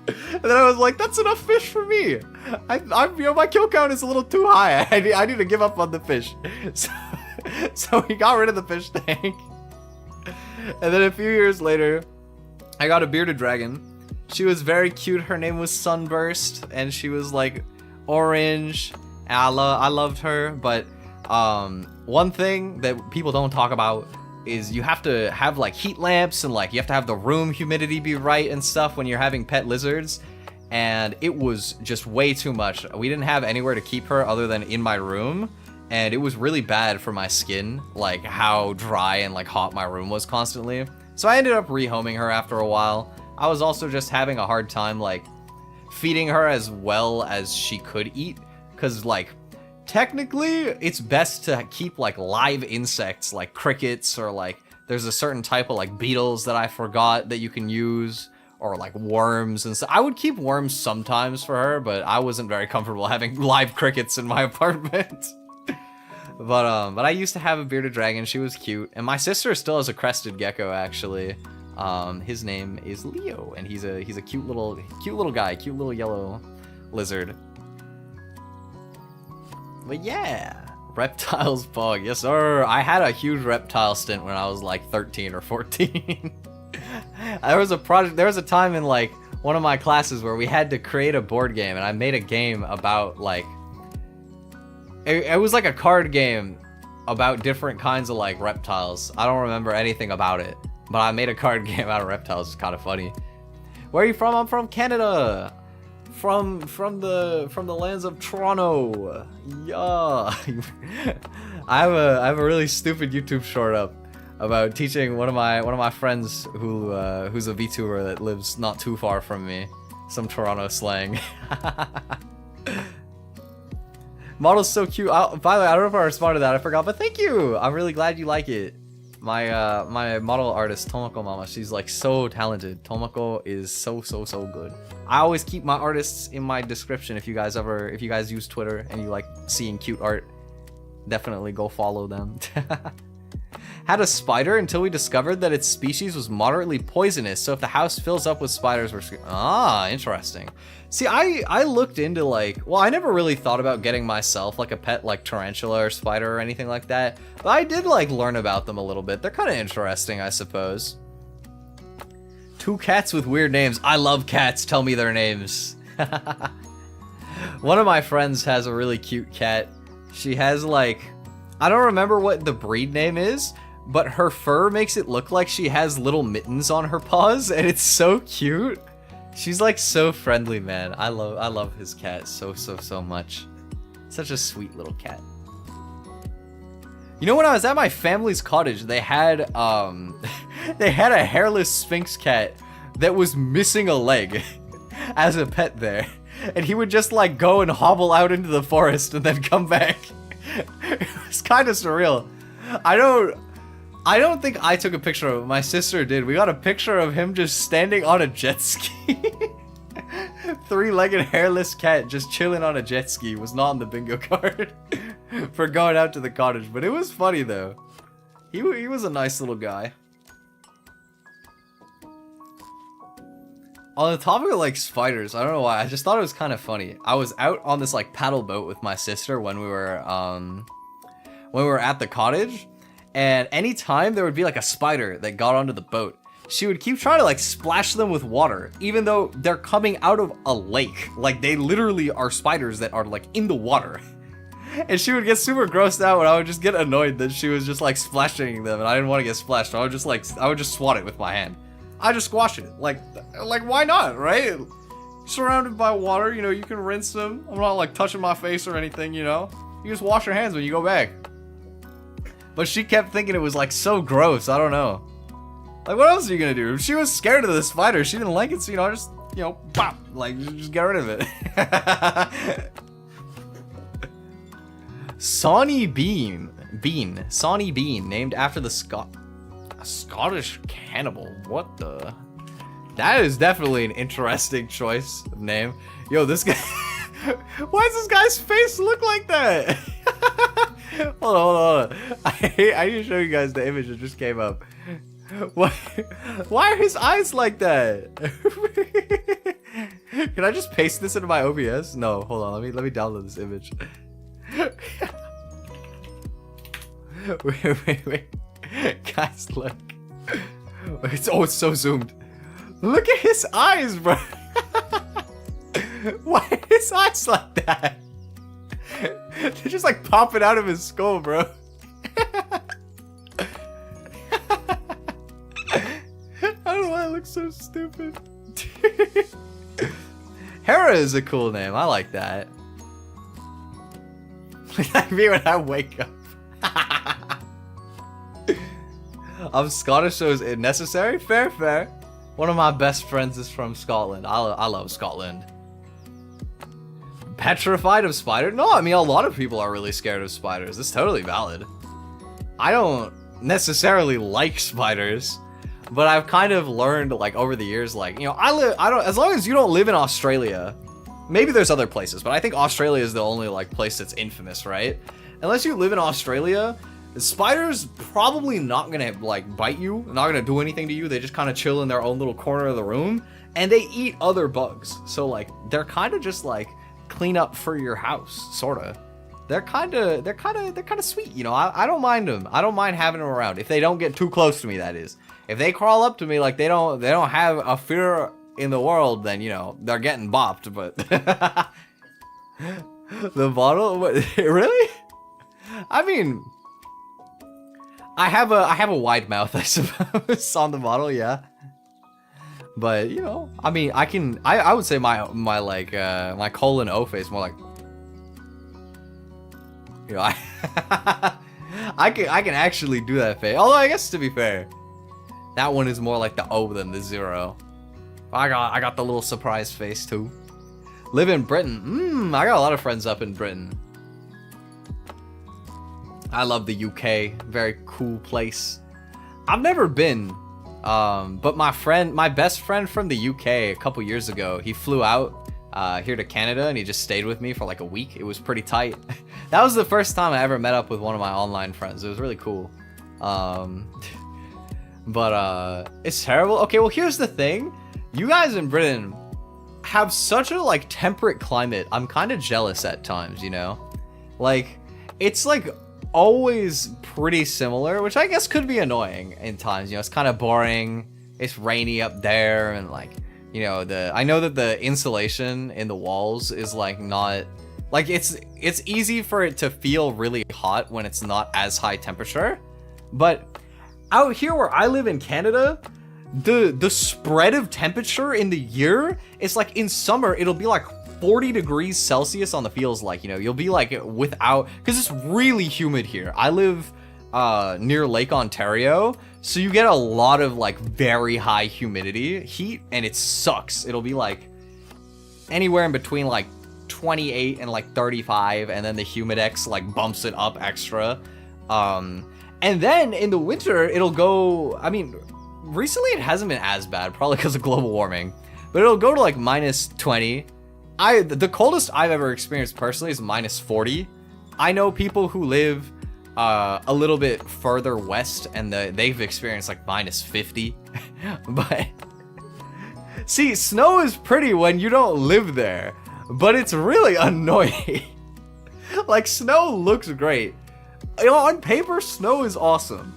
And then I was like, that's enough fish for me. My kill count is a little too high. I need to give up on the fish. So we got rid of the fish tank. And then a few years later, I got a bearded dragon. She was very cute. Her name was Sunburst, and she was like orange. And I loved her, but one thing that people don't talk about is you have to have like heat lamps and like you have to have the room humidity be right and stuff when you're having pet lizards, and it was just way too much. We didn't have anywhere to keep her other than in my room, and it was really bad for my skin, like how dry and like hot my room was constantly. So I ended up rehoming her after a while. I was also just having a hard time like feeding her as well as she could eat, because like technically it's best to keep like live insects like crickets, or like there's a certain type of like beetles that I forgot that you can use, or like worms and stuff. I would keep worms sometimes for her, but I wasn't very comfortable having live crickets in my apartment. But I used to have a bearded dragon. She was cute, and my sister still has a crested gecko actually. His name is Leo, and he's a cute little guy, cute little yellow lizard. But yeah, Reptiles bug. Yes, sir. I had a huge reptile stint when I was like 13 or 14. There was a time in like one of my classes where we had to create a board game, and I made a game about like it was like a card game about different kinds of like reptiles. I don't remember anything about it, but I made a card game out of reptiles. It's kind of funny. Where are you from? I'm from Canada. From the lands of Toronto. Yeah. I have a really stupid YouTube short up about teaching one of my friends who's a VTuber that lives not too far from me some Toronto slang. Model's so cute. By the way, I don't know if I responded to that. I forgot, but thank you. I'm really glad you like it. My model artist Tomoko Mama, she's like so talented. Tomoko is so good. I always keep my artists in my description. If you guys use Twitter and you like seeing cute art, definitely go follow them. Had a spider until we discovered that its species was moderately poisonous, so if the house fills up with spiders, we're interesting. See, I looked into like, well, I never really thought about getting myself like a pet like tarantula or spider or anything like that, but I did like learn about them a little bit. They're kind of interesting, I suppose. 2 cats with weird names. I love cats. Tell me their names. One of my friends has a really cute cat. She has like, I don't remember what the breed name is, but her fur makes it look like she has little mittens on her paws, and it's so cute. She's like so friendly, man. I love his cat so much. Such a sweet little cat. You know, when I was at my family's cottage, they had a hairless Sphinx cat that was missing a leg as a pet there, and he would just like go and hobble out into the forest and then come back. It was kind of surreal. I don't think I took a picture of it. My sister did. We got a picture of him just standing on a jet ski. 3-legged hairless cat just chilling on a jet ski was not on the bingo card for going out to the cottage, but it was funny though. He was a nice little guy. On the topic of like spiders, I don't know why, I just thought it was kind of funny. I was out on this like paddle boat with my sister when we were at the cottage, and anytime there would be like a spider that got onto the boat, she would keep trying to like splash them with water, even though they're coming out of a lake. Like they literally are spiders that are like in the water. And she would get super grossed out, and I would just get annoyed that she was just like splashing them, and I didn't want to get splashed. So I would just swat it with my hand. I just squash it. Like why not, right? Surrounded by water, you know, you can rinse them. I'm not like touching my face or anything, you know. You just wash your hands when you go back. But she kept thinking it was like so gross. I don't know. Like, what else are you gonna do? If she was scared of the spider, she didn't like it, so, you know, just, you know, pop, like, just get rid of it. Sawney Bean, named after the Scottish cannibal. What the? That is definitely an interesting choice of name. Yo, this guy. Why does this guy's face look like that? Hold on. I need to show you guys the image that just came up. Why are his eyes like that? Can I just paste this into my OBS? No, hold on. Let me download this image. Wait. Guys, look. It's so zoomed. Look at his eyes, bro. Why are his eyes like that? They're just like popping out of his skull, bro. I don't know why I look so stupid. Hera is a cool name. I like that. Like me when I wake up. I'm Scottish, so is it necessary? Fair. One of my best friends is from Scotland. I love Scotland. Petrified of spiders? No, I mean, a lot of people are really scared of spiders. It's totally valid. I don't necessarily like spiders, but I've kind of learned, like, over the years, like, you know, as long as you don't live in Australia, maybe there's other places, but I think Australia is the only, like, place that's infamous, right? Unless you live in Australia, spiders probably not gonna, like, bite you, not gonna do anything to you. They just kind of chill in their own little corner of the room, and they eat other bugs. So, like, they're kind of just, like, clean up for your house, sorta. they're kind of sweet, you know. I don't mind them. I don't mind having them around if they don't get too close to me. That is, if they crawl up to me like they don't have a fear in the world, then you know they're getting bopped. But the bottle, what, really? I mean, I have a wide mouth, I suppose, on the bottle, yeah. But you know, I mean, I would say my like my colon O face more like. You know, I can actually do that face. Although I guess to be fair, that one is more like the O than the 0. I got the little surprise face too. Live in Britain. I got a lot of friends up in Britain. I love the UK. Very cool place. I've never been, but my best friend from the UK a couple years ago, he flew out here to Canada and he just stayed with me for like a week. It was pretty tight. That was the first time I ever met up with one of my online friends. It was really cool. But it's terrible. Okay, well here's the thing. You guys in Britain have such a like temperate climate. I'm kind of jealous at times, you know? Like, it's like always pretty similar, which I guess could be annoying in times. You know, it's kind of boring. It's rainy up there and like, you know, I know that the insulation in the walls is like not like it's easy for it to feel really hot when it's not as high temperature. But out here where I live in Canada, the spread of temperature in the year is like in summer it'll be like 40 degrees Celsius on the feels, like, you know, you'll be like without, because it's really humid here. I live near Lake Ontario, so you get a lot of like very high humidity heat and it sucks. It'll be like anywhere in between like 28 and like 35, and then the humidex like bumps it up extra. And then in the winter it'll go, I mean, recently it hasn't been as bad, probably because of global warming, but it'll go to like -20. The coldest I've ever experienced personally is -40. I know people who live a little bit further west and they've experienced like -50. But see, snow is pretty when you don't live there, but it's really annoying. Like, snow looks great. You know, on paper, snow is awesome.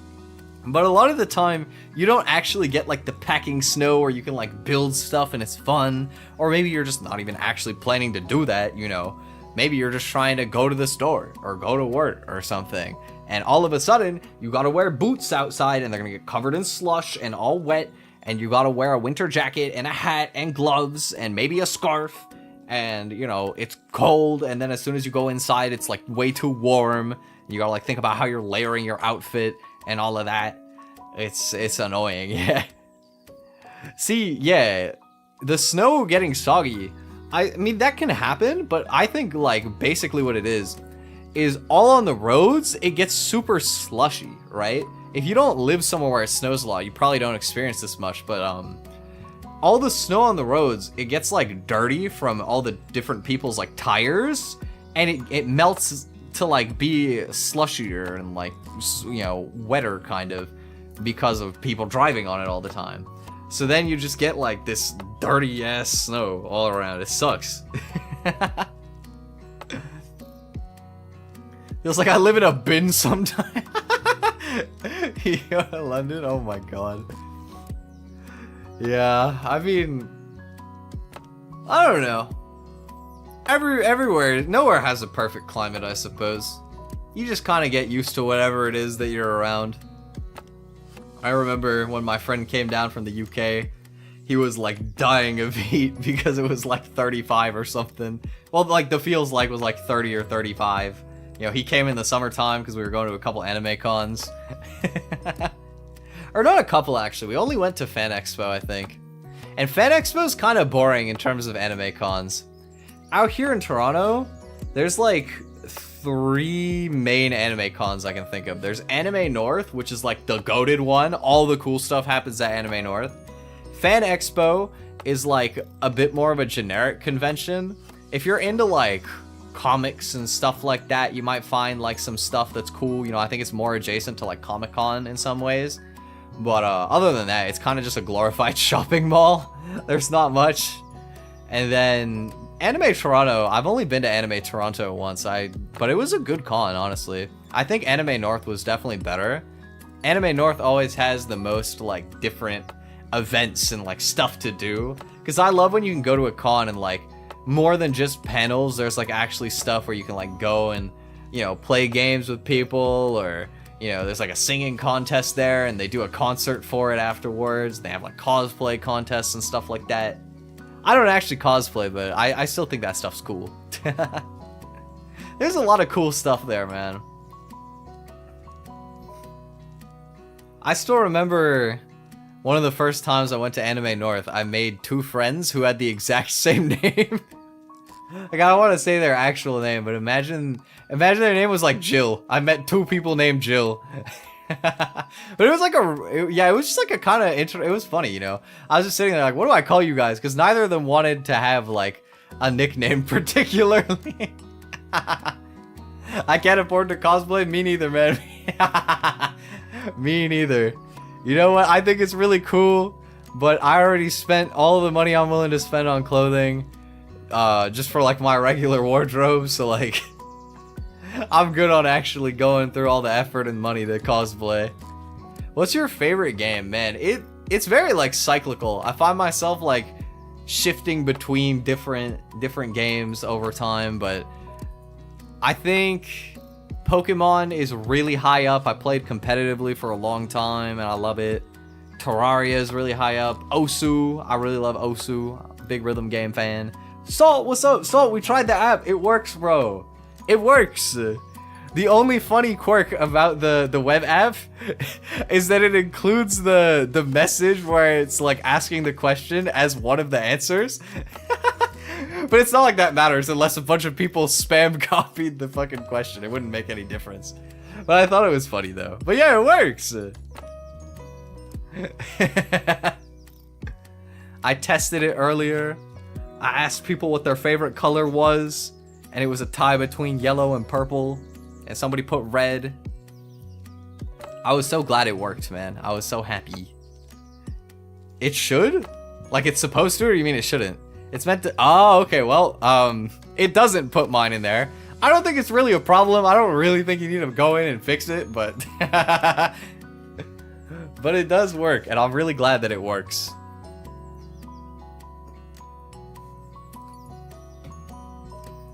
But a lot of the time, you don't actually get like the packing snow where you can like build stuff and it's fun. Or maybe you're just not even actually planning to do that, you know. Maybe you're just trying to go to the store or go to work or something. And all of a sudden, you gotta wear boots outside and they're gonna get covered in slush and all wet. And you gotta wear a winter jacket and a hat and gloves and maybe a scarf. And, you know, it's cold. And then as soon as you go inside, it's like way too warm. You gotta like think about how you're layering your outfit and all of that. It's annoying, yeah. See, yeah, the snow getting soggy, I mean, that can happen, but I think like basically what it is all on the roads, it gets super slushy, right? If you don't live somewhere where it snows a lot, you probably don't experience this much, but all the snow on the roads, it gets like dirty from all the different people's like tires, and it melts to like be slushier and like, you know, wetter kind of because of people driving on it all the time. So then you just get like this dirty ass snow all around. It sucks. Feels like I live in a bin sometime. Here in London, oh my god. Yeah, I mean, I don't know. Everywhere, nowhere has a perfect climate, I suppose. You just kind of get used to whatever it is that you're around. I remember when my friend came down from the UK, he was like dying of heat because it was like 35 or something. Well, like the feels like was like 30 or 35. You know, he came in the summertime because we were going to a couple anime cons. Or not a couple, actually. We only went to Fan Expo, I think. And Fan Expo is kind of boring in terms of anime cons. Out here in Toronto, there's like 3 main anime cons I can think of. There's Anime North, which is like the goated one. All the cool stuff happens at Anime North. Fan Expo is like a bit more of a generic convention. If you're into like comics and stuff like that, you might find like some stuff that's cool. You know, I think it's more adjacent to like Comic-Con in some ways. But other than that, it's kind of just a glorified shopping mall. There's not much. And then Anime Toronto, I've only been to Anime Toronto once, but it was a good con, honestly. I think Anime North was definitely better. Anime North always has the most, like, different events and, like, stuff to do. Because I love when you can go to a con and, like, more than just panels, there's, like, actually stuff where you can, like, go and, you know, play games with people, or, you know, there's, like, a singing contest there, and they do a concert for it afterwards. They have, like, cosplay contests and stuff like that. I don't actually cosplay, but I still think that stuff's cool. There's a lot of cool stuff there, man. I still remember one of the first times I went to Anime North, I made 2 friends who had the exact same name. Like, I don't want to say their actual name, but imagine their name was like Jill. I met 2 people named Jill. But it was like it was just like a kind of it was funny, you know. I was just sitting there like, what do I call you guys? Because neither of them wanted to have like a nickname particularly. I can't afford to cosplay. Me neither, man. Me neither. You know what? I think it's really cool, but I already spent all the money I'm willing to spend on clothing, just for like my regular wardrobe. So like, I'm good on actually going through all the effort and money to cosplay. What's your favorite game, man? It's very like cyclical. I find myself like shifting between different games over time, but I think Pokemon is really high up. I played competitively for a long time and I love it. Terraria is really high up. Osu, I really love Osu. Big rhythm game fan. Salt, what's up? Salt, we tried the app. It works, bro. It works. The only funny quirk about the web app is that it includes the message where it's like asking the question as one of the answers. But it's not like that matters unless a bunch of people spam copied the fucking question. It wouldn't make any difference. But I thought it was funny though. But yeah, it works. I tested it earlier. I asked people what their favorite color was, and it was a tie between yellow and purple, and somebody put red. I was so glad it worked, man. I was so happy. It should? Like it's supposed to, or you mean it shouldn't? It's meant to. Oh, okay. Well, it doesn't put mine in there. I don't think it's really a problem. I don't really think you need to go in and fix it, but but it does work, and I'm really glad that it works.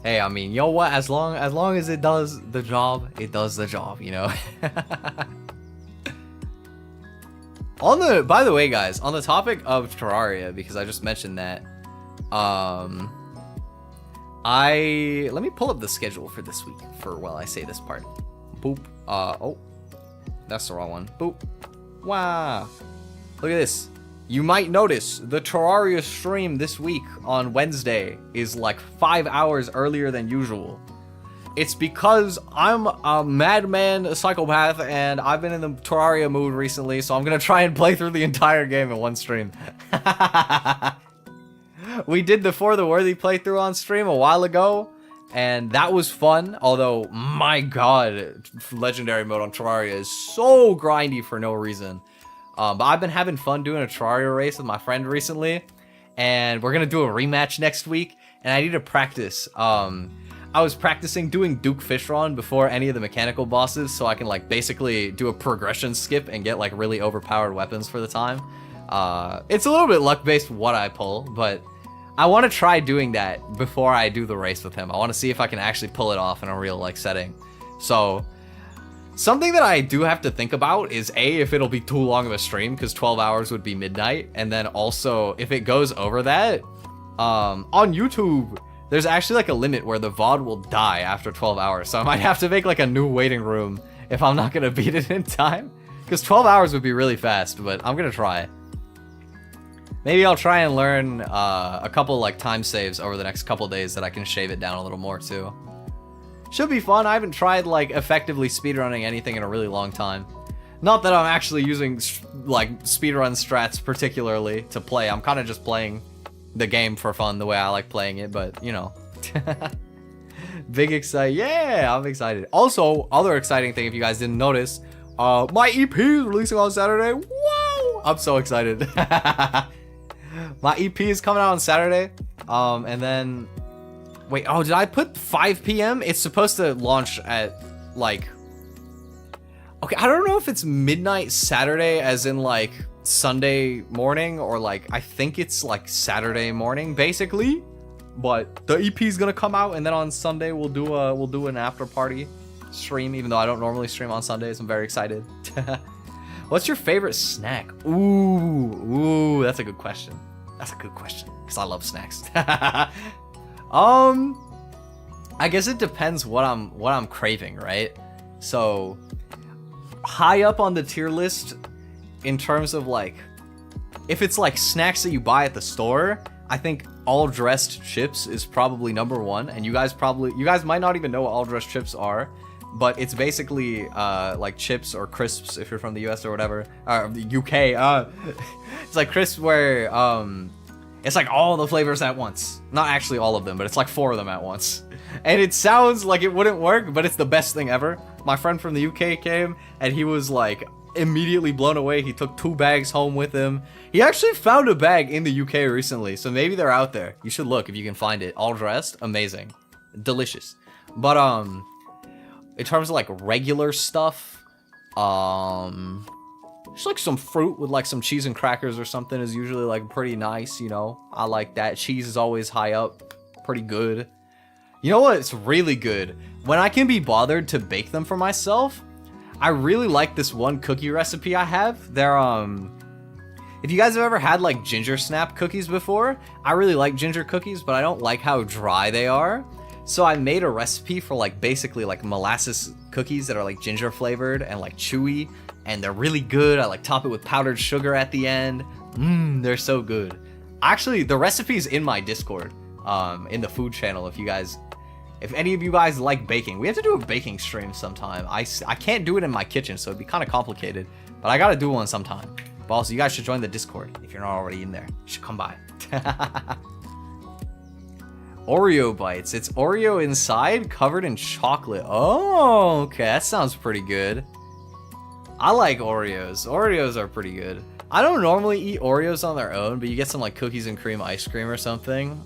Hey, I mean, you know what? As long as it does the job, it does the job, you know. By the way, guys, on the topic of Terraria, because I just mentioned that, let me pull up the schedule for this week while I say this part. Boop. Oh, that's the wrong one. Boop. Wow. Look at this. You might notice the Terraria stream this week on Wednesday is like 5 hours earlier than usual. It's because I'm a madman, a psychopath, and I've been in the Terraria mood recently, so I'm gonna try and play through the entire game in one stream. We did the For the Worthy playthrough on stream a while ago, and that was fun, although, my god, Legendary mode on Terraria is so grindy for no reason. But I've been having fun doing a Terraria race with my friend recently, and we're gonna do a rematch next week, and I need to practice. I was practicing doing Duke Fishron before any of the mechanical bosses, so I can like basically do a progression skip and get like really overpowered weapons for the time. It's a little bit luck-based what I pull, but I want to try doing that before I do the race with him. I want to see if I can actually pull it off in a real like setting. So something that I do have to think about is if it'll be too long of a stream, because 12 hours would be midnight, and then also if it goes over that, on YouTube, there's actually like a limit where the VOD will die after 12 hours, so I might have to make like a new waiting room if I'm not gonna beat it in time, because 12 hours would be really fast, but I'm gonna try. Maybe I'll try and learn a couple like time saves over the next couple days that I can shave it down a little more too. Should be fun. I haven't tried like effectively speedrunning anything in a really long time. Not that I'm actually using like speedrun strats particularly to play. I'm kind of just playing the game for fun the way I like playing it, but you know. Big excited. Yeah, I'm excited. Also, other exciting thing if you guys didn't notice, my EP is releasing on Saturday. Wow! I'm so excited. My EP is coming out on Saturday. And then Wait, oh, did I put 5 p.m.? It's supposed to launch at, like... Okay, I don't know if it's midnight Saturday as in, like, Sunday morning, or, like, I think it's, like, Saturday morning, basically. But the EP is gonna come out, and then on Sunday we'll do an after-party stream, even though I don't normally stream on Sundays. I'm very excited. What's your favorite snack? Ooh, that's a good question. That's a good question, because I love snacks. I guess it depends what I'm craving, right? So high up on the tier list in terms of like, if it's like snacks that you buy at the store, I think all dressed chips is probably number one. And you guys might not even know what all dressed chips are, but it's basically like chips or crisps if you're from the US or whatever, or the UK. It's like crisps where it's like all the flavors at once. Not actually all of them, but it's like 4 of them at once. And it sounds like it wouldn't work, but it's the best thing ever. My friend from the UK came, and he was like immediately blown away. He took 2 bags home with him. He actually found a bag in the UK recently, so maybe they're out there. You should look if you can find it. All dressed, amazing, delicious. But in terms of like regular stuff, just like some fruit with like some cheese and crackers or something is usually like pretty nice, you know. I like that. Cheese is always high up, pretty good. You know what? It's really good when I can be bothered to bake them for myself. I really like this one cookie recipe I have. They're if you guys have ever had like ginger snap cookies before, I really like ginger cookies, but I don't like how dry they are. So I made a recipe for like basically like molasses cookies that are like ginger flavored and like chewy, and they're really good. I like top it with powdered sugar at the end. They're so good. Actually, the recipe's in my Discord, in the food channel. If any of you guys like baking, we have to do a baking stream sometime. I can't do it in my kitchen, so it'd be kind of complicated, but I gotta do one sometime. But also, you guys should join the Discord if you're not already in there. You should come by. Oreo bites. It's Oreo inside, covered in chocolate. Oh, okay, that sounds pretty good. I like Oreos. Oreos are pretty good. I don't normally eat Oreos on their own, but you get some like cookies and cream ice cream or something.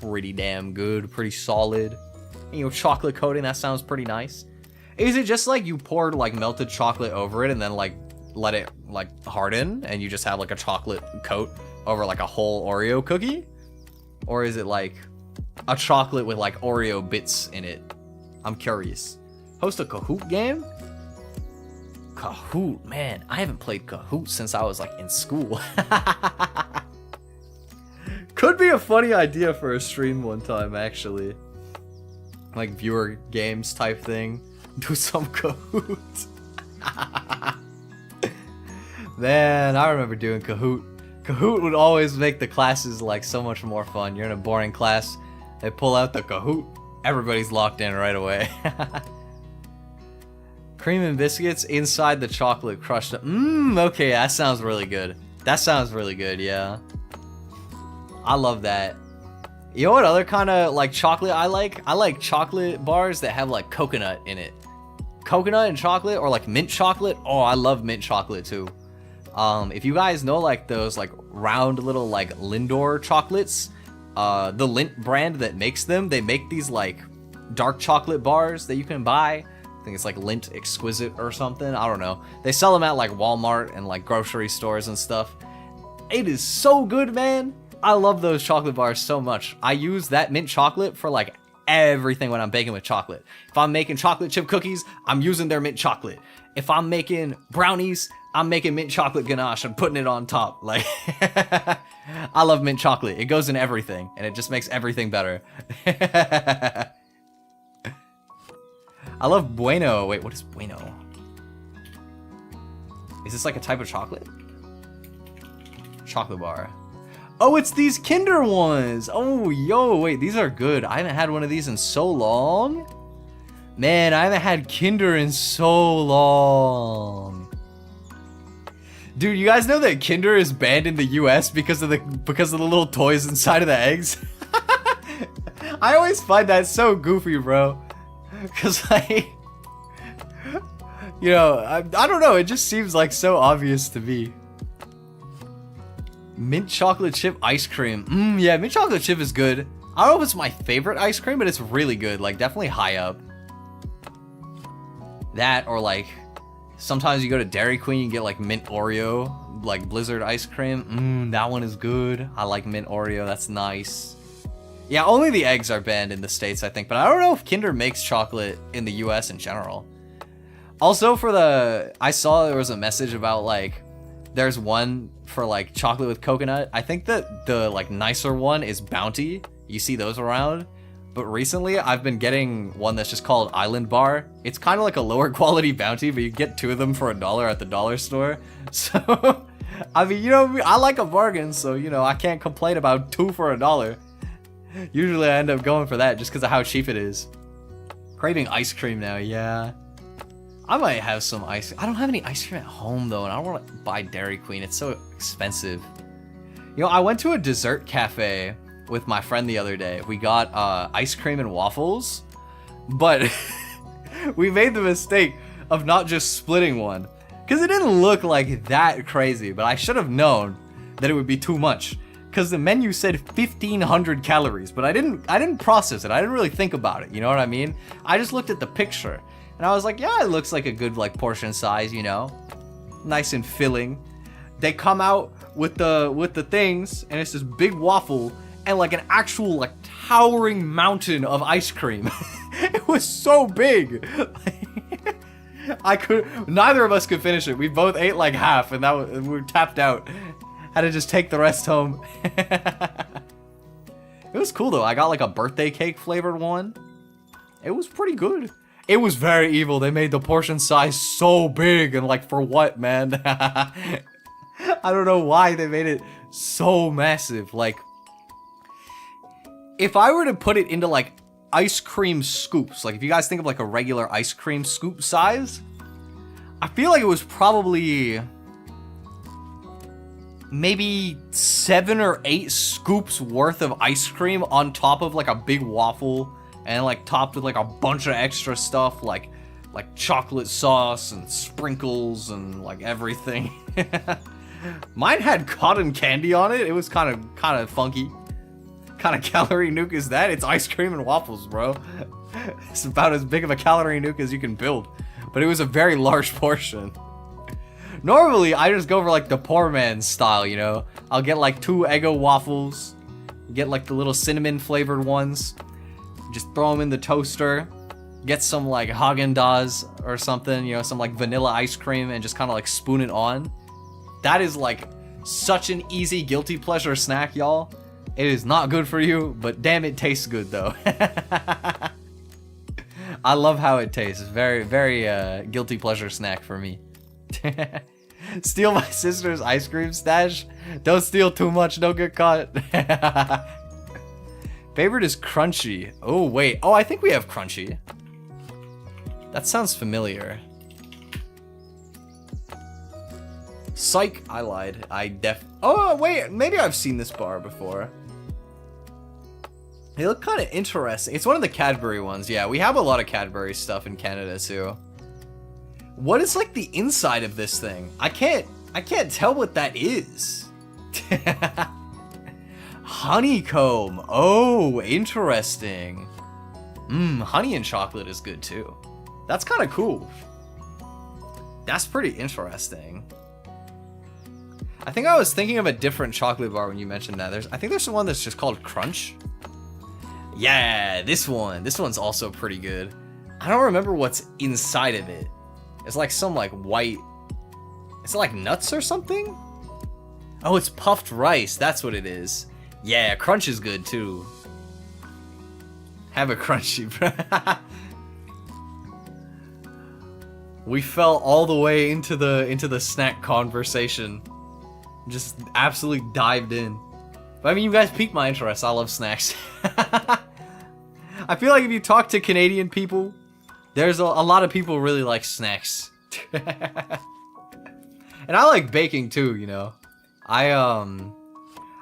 Pretty damn good, pretty solid. And, you know, chocolate coating, that sounds pretty nice. Is it just like you poured like melted chocolate over it and then like let it like harden and you just have like a chocolate coat over like a whole Oreo cookie? Or is it like a chocolate with like Oreo bits in it? I'm curious. Host a Kahoot game? Kahoot, man, I haven't played Kahoot since I was like in school. Could be a funny idea for a stream one time, actually. Like viewer games type thing. Do some Kahoot. Man, I remember doing Kahoot. Kahoot would always make the classes like so much more fun. You're in a boring class, they pull out the Kahoot, everybody's locked in right away. Cream and biscuits inside the chocolate crushed up. Okay, that sounds really good. That sounds really good, yeah. I love that. You know what other kind of like chocolate I like? I like chocolate bars that have like coconut in it. Coconut and chocolate, or like mint chocolate. Oh, I love mint chocolate too. If you guys know like those like round little like Lindor chocolates, the Lindt brand that makes them, they make these like dark chocolate bars that you can buy. I think it's like Lindt Exquisite or something. I don't know. They sell them at like Walmart and like grocery stores and stuff. It is so good, man. I love those chocolate bars so much. I use that mint chocolate for like everything when I'm baking with chocolate. If I'm making chocolate chip cookies, I'm using their mint chocolate. If I'm making brownies, I'm making mint chocolate ganache and putting it on top. Like, I love mint chocolate. It goes in everything, and it just makes everything better. I love Bueno. Wait, what is Bueno? Is this like a type of chocolate? Chocolate bar. Oh, it's these Kinder ones. Oh, yo, wait, these are good. I haven't had one of these in so long. Man, I haven't had Kinder in so long. Dude, you guys know that Kinder is banned in the US because of the little toys inside of the eggs? I always find that so goofy, bro. Cause like, you know, I don't know, it just seems like so obvious to me. Mint chocolate chip ice cream. Yeah, mint chocolate chip is good. I don't know if it's my favorite ice cream, but it's really good. Like, definitely high up. That, or like, sometimes you go to Dairy Queen, you get like mint Oreo, like Blizzard ice cream. That one is good. I like mint Oreo, that's nice. Yeah, only the eggs are banned in the States, I think, but I don't know if Kinder makes chocolate in the US in general. Also I saw there was a message about like, there's one for like chocolate with coconut. I think that the like nicer one is Bounty. You see those around. But recently I've been getting one that's just called Island Bar. It's kind of like a lower quality Bounty, but you get 2 of them for $1 at the dollar store. So, I mean, you know, I like a bargain, so, you know, I can't complain about 2 for $1. Usually I end up going for that just because of how cheap it is. Craving ice cream now, yeah. I might have some ice cream. I don't have any ice cream at home though, and I don't want to buy Dairy Queen. It's so expensive. You know, I went to a dessert cafe with my friend the other day. We got ice cream and waffles, but we made the mistake of not just splitting one because it didn't look like that crazy, but I should have known that it would be too much because the menu said 1,500 calories, but I didn't process it. I didn't really think about it. You know what I mean? I just looked at the picture and I was like, yeah, it looks like a good like portion size, you know, nice and filling. They come out with the things and it's this big waffle and like an actual like towering mountain of ice cream. It was so big. Neither of us could finish it. We both ate like half and we were tapped out. Had to just take the rest home. It was cool though. I got like a birthday cake flavored one. It was pretty good. It was very evil. They made the portion size so big and like for what, man? I don't know why they made it so massive. Like, if I were to put it into like ice cream scoops, like if you guys think of like a regular ice cream scoop size, I feel like it was probably maybe 7 or 8 scoops worth of ice cream on top of like a big waffle and like topped with like a bunch of extra stuff like chocolate sauce and sprinkles and like everything. Mine had cotton candy on it. It was kind of funky. Kind of calorie nuke is that? It's ice cream and waffles, bro. It's about as big of a calorie nuke as you can build. But it was a very large portion. Normally, I just go for like the poor man's style, you know? I'll get like 2 Eggo waffles. Get like the little cinnamon flavored ones. Just throw them in the toaster. Get some like Haagen-Dazs or something, you know, some like vanilla ice cream and just kind of like spoon it on. That is like such an easy guilty pleasure snack, y'all. It is not good for you, but damn, it tastes good though. I love how it tastes. Very, very guilty pleasure snack for me. Steal my sister's ice cream stash? Don't steal too much, don't get caught. Favorite is crunchy. Oh, wait. Oh, I think we have crunchy. That sounds familiar. Psych, I lied. Oh, wait, maybe I've seen this bar before. They look kind of interesting. It's one of the Cadbury ones. Yeah, we have a lot of Cadbury stuff in Canada too. What is like the inside of this thing? I can't tell what that is. Honeycomb. Oh, interesting. Honey and chocolate is good too. That's kind of cool. That's pretty interesting. I think I was thinking of a different chocolate bar when you mentioned that. I think there's one that's just called Crunch. Yeah, this one. This one's also pretty good. I don't remember what's inside of it. It's like some like white... Is it like nuts or something? Oh, it's puffed rice. That's what it is. Yeah, Crunch is good too. Have a Crunchy, bro. We fell all the way into the snack conversation. Just absolutely dived in. But I mean, you guys piqued my interest. I love snacks. I feel like if you talk to Canadian people, there's a lot of people really like snacks. And I like baking too, you know. I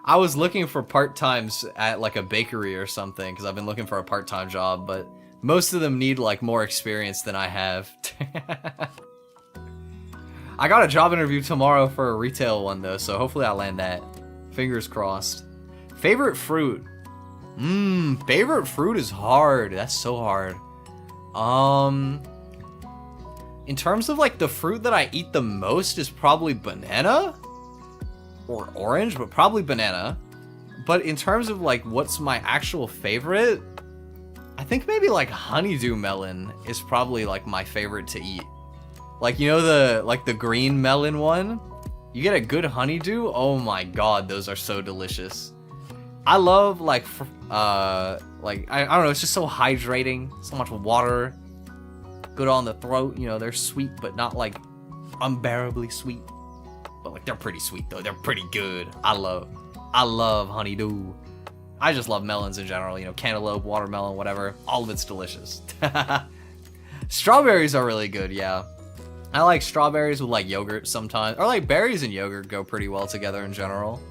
was looking for part-times at like a bakery or something because I've been looking for a part-time job, but most of them need like more experience than I have. I got a job interview tomorrow for a retail one though, so hopefully I'll land that. Fingers crossed. Favorite fruit? Favorite fruit is hard. That's so hard. In terms of like the fruit that I eat the most is probably banana or orange, but probably banana. But in terms of like what's my actual favorite, I think maybe like honeydew melon is probably like my favorite to eat. Like, you know, the green melon one? You get a good honeydew, oh my god, those are so delicious. I love like I don't know, it's just so hydrating, so much water, good on the throat, you know, they're sweet, but not like unbearably sweet. But like they're pretty sweet though, they're pretty good. I love honeydew. I just love melons in general, you know, cantaloupe, watermelon, whatever, all of it's delicious. Strawberries are really good, yeah. I like strawberries with like yogurt sometimes, or like berries and yogurt go pretty well together in general.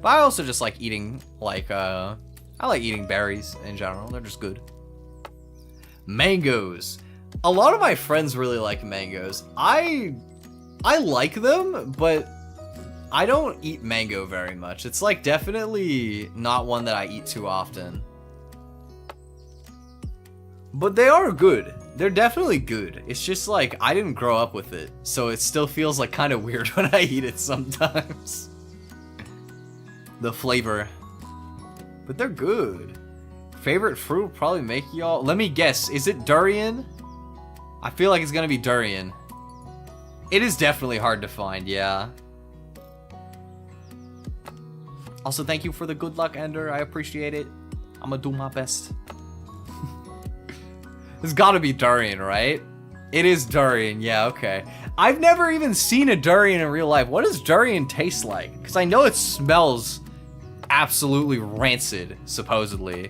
But I also just like eating like I like eating berries in general. They're just good. Mangoes. A lot of my friends really like mangoes. I like them, but I don't eat mango very much. It's like definitely not one that I eat too often. But they are good. They're definitely good. It's just like I didn't grow up with it, so it still feels like kind of weird when I eat it sometimes. The flavor. But they're good. Favorite fruit will probably make y'all... Let me guess, is it durian? I feel like it's gonna be durian. It is definitely hard to find, yeah. Also, thank you for the good luck, Ender. I appreciate it. I'm gonna do my best. It's gotta be durian, right? It is durian, yeah, okay. I've never even seen a durian in real life. What does durian taste like? Because I know it smells absolutely rancid, supposedly.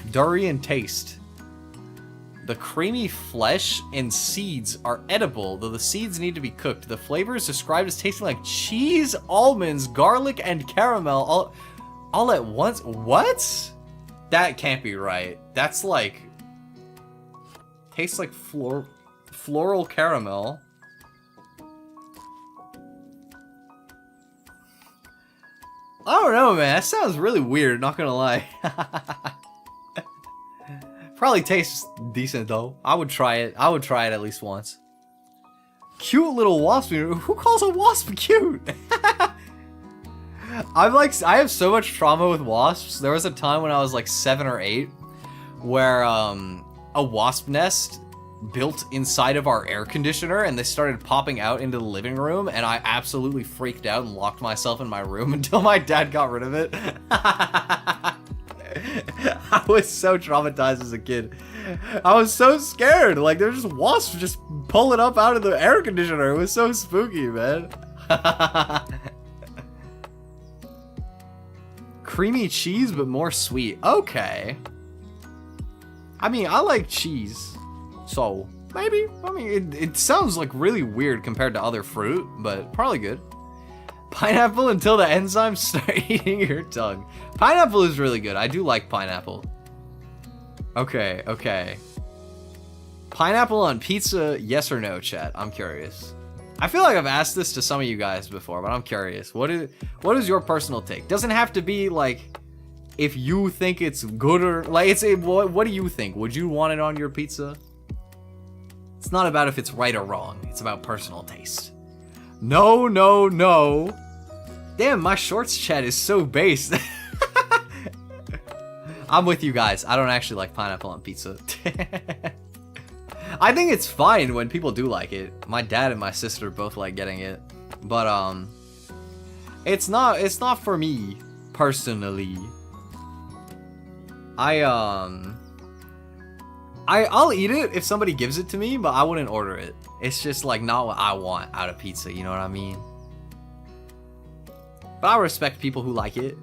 Durian taste. The creamy flesh and seeds are edible, though the seeds need to be cooked. The flavor is described as tasting like cheese, almonds, garlic, and caramel all at once. What? That can't be right. That's like... Tastes like floral caramel. I don't know, man. That sounds really weird, not gonna lie. Probably tastes decent, though. I would try it. I would try it at least once. Cute little wasp. Who calls a wasp cute? I have so much trauma with wasps. There was a time when I was like 7 or 8 where a wasp nest built inside of our air conditioner and they started popping out into the living room, and I absolutely freaked out and locked myself in my room until my dad got rid of it. I was so traumatized as a kid. I was so scared. Like, there's just wasps just pulling up out of the air conditioner. It was so spooky, man. Creamy cheese, but more sweet. Okay. I mean, I like cheese, so maybe. I mean, it sounds like really weird compared to other fruit, but probably good. Pineapple until the enzymes start eating your tongue. Pineapple is really good. I do like pineapple. Okay, okay. Pineapple on pizza, yes or no, chat? I'm curious. I feel like I've asked this to some of you guys before, but I'm curious. What is your personal take? Doesn't have to be like if you think it's good or like what do you think? Would you want it on your pizza? It's not about if it's right or wrong. It's about personal taste. No, no, no. Damn, my shorts chat is so base. I'm with you guys. I don't actually like pineapple on pizza. I think it's fine when people do like it. My dad and my sister both like getting it. But it's not for me personally. I'll eat it if somebody gives it to me, but I wouldn't order it. It's just like not what I want out of pizza, you know what I mean? But I respect people who like it.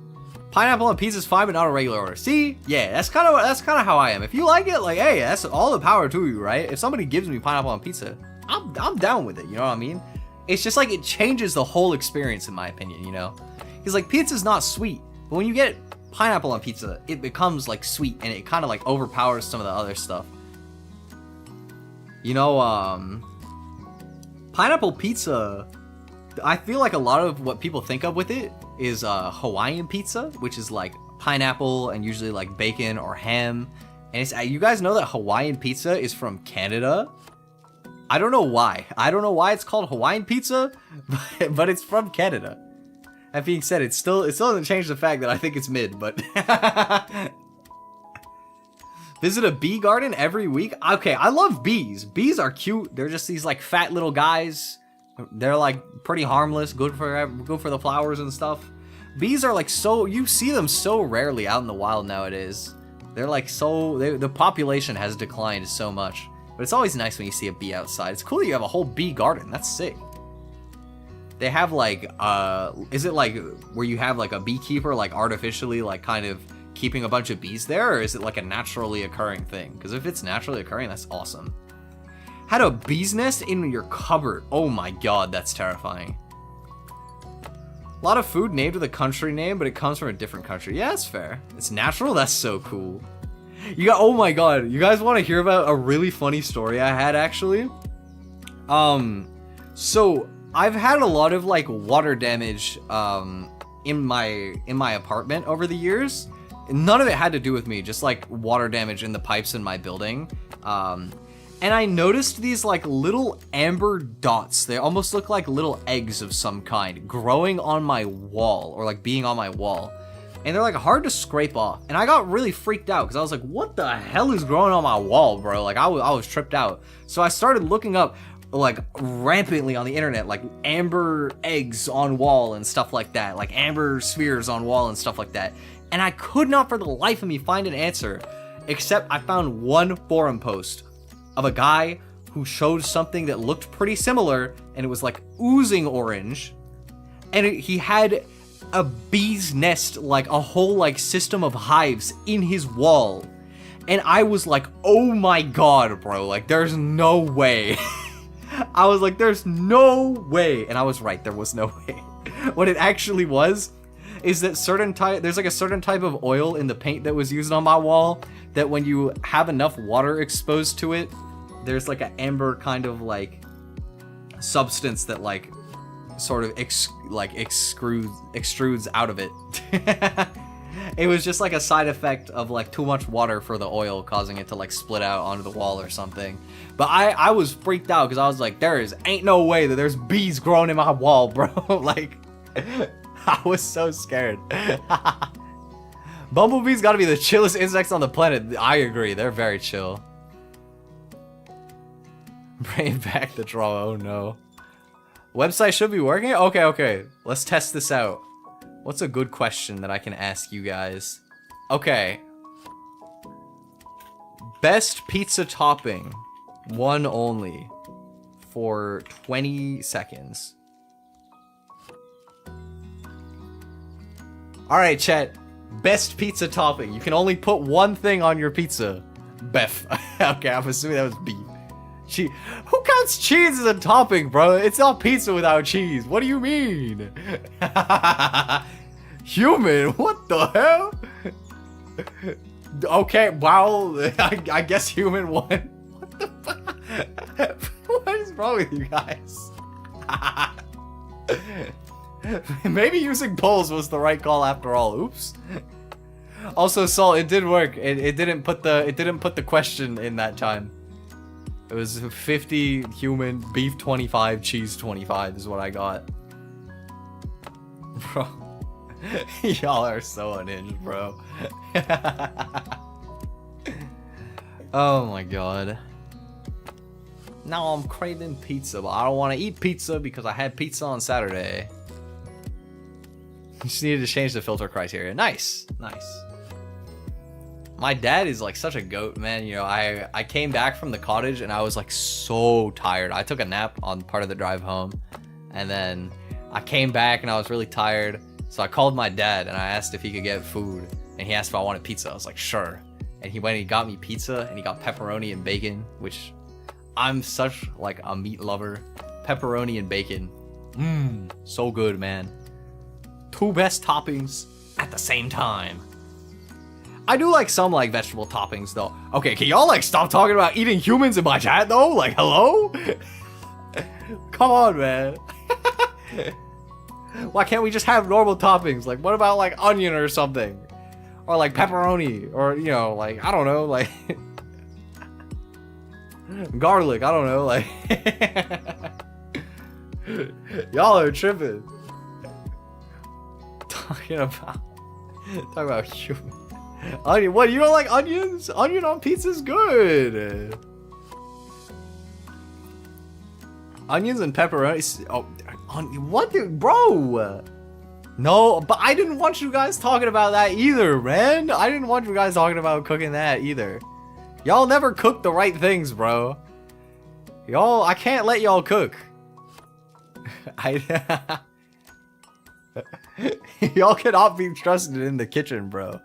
Pineapple on pizza is fine, but not a regular order. See? Yeah, that's kind of how I am. If you like it, like, hey, that's all the power to you, right? If somebody gives me pineapple on pizza, I'm down with it, you know what I mean? It's just like it changes the whole experience in my opinion, you know? Because like pizza's not sweet, but when you get pineapple on pizza, it becomes like sweet and it kind of like overpowers some of the other stuff. You know, pineapple pizza, I feel like a lot of what people think of with it is Hawaiian pizza, which is like pineapple and usually like bacon or ham. And it's, you guys know that Hawaiian pizza is from Canada? I don't know why. I don't know why it's called Hawaiian pizza, but it's from Canada. That being said, it still doesn't change the fact that I think it's mid, but... Visit a bee garden every week? Okay, I love bees. Bees are cute. They're just these like fat little guys. They're like pretty harmless, good for the flowers and stuff. Bees are like so, you see them so rarely out in the wild nowadays. They're like so, the population has declined so much. But it's always nice when you see a bee outside. It's cool that you have a whole bee garden. That's sick. They have like, is it like where you have like a beekeeper like artificially like kind of keeping a bunch of bees there, or is it like a naturally occurring thing? Because if it's naturally occurring, that's awesome. Had a bee's nest in your cupboard. Oh my god, that's terrifying. A lot of food named with a country name, but it comes from a different country. Yeah, that's fair. It's natural? That's so cool. You got, oh my god, you guys want to hear about a really funny story I had actually? So I've had a lot of like water damage in my apartment over the years. None of it had to do with me, just like water damage in the pipes in my building. And I noticed these like little amber dots. They almost look like little eggs of some kind growing on my wall, or like being on my wall. And they're like hard to scrape off. And I got really freaked out because I was like, what the hell is growing on my wall, bro? Like I was tripped out. So I started looking up like rampantly on the internet, like amber eggs on wall and stuff like that, like amber spheres on wall and stuff like that. And I could not for the life of me find an answer, except I found one forum post of a guy who showed something that looked pretty similar, and it was like oozing orange, and he had a bee's nest, like a whole like system of hives in his wall. And I was like, oh my god, bro, like there's no way. I was like, there's no way. And I was right, there was no way. What it actually was is that there's like a certain type of oil in the paint that was used on my wall that when you have enough water exposed to it, there's like an amber kind of like substance that like sort of extrudes out of it. It was just like a side effect of like too much water for the oil, causing it to like split out onto the wall or something. But I was freaked out because I was like, ain't no way that there's bees growing in my wall, bro. Like, I was so scared. Bumblebees gotta be the chillest insects on the planet. I agree, they're very chill. Bring back the draw, oh no. Website should be working? Okay. Let's test this out. What's a good question that I can ask you guys? Okay. Best pizza topping. One only. For 20 seconds. Alright, chat. Best pizza topping. You can only put one thing on your pizza. Beef. Okay, I'm assuming that was beef. Who counts cheese as a topping, bro? It's not pizza without cheese. What do you mean? Human? What the hell? Okay, wow. I guess human won. What the fuck? What is wrong with you guys? Maybe using polls was the right call after all. Oops. Also, Saul, it did work. It didn't put the question in that time. It was 50 human, beef 25, cheese 25 is what I got. Bro. Y'all are so unhinged, bro. Oh my god. Now I'm craving pizza, but I don't want to eat pizza because I had pizza on Saturday. Just needed to change the filter criteria. Nice. My dad is like such a goat, man. You know, I came back from the cottage and I was like so tired. I took a nap on part of the drive home, and then I came back and I was really tired. So I called my dad and I asked if he could get food, and he asked if I wanted pizza. I was like, sure. And he went and he got me pizza, and he got pepperoni and bacon, which I'm such like a meat lover. Pepperoni and bacon. So good, man. Two best toppings at the same time. I do like some like vegetable toppings though. Okay, can y'all like stop talking about eating humans in my chat though? Like, hello? Come on, man. Why can't we just have normal toppings? Like, what about like onion or something? or like pepperoni, or you know, like I don't know, like garlic. I don't know, like y'all are tripping. Talking about human onion. What, you don't like onions? Onion on pizza's good. Onions and pepperoni. Oh, what, bro? No, but I didn't want you guys talking about that either, man. I didn't want you guys talking about cooking that either. Y'all never cook the right things, bro. Y'all, I can't let y'all cook. Y'all cannot be trusted in the kitchen, bro.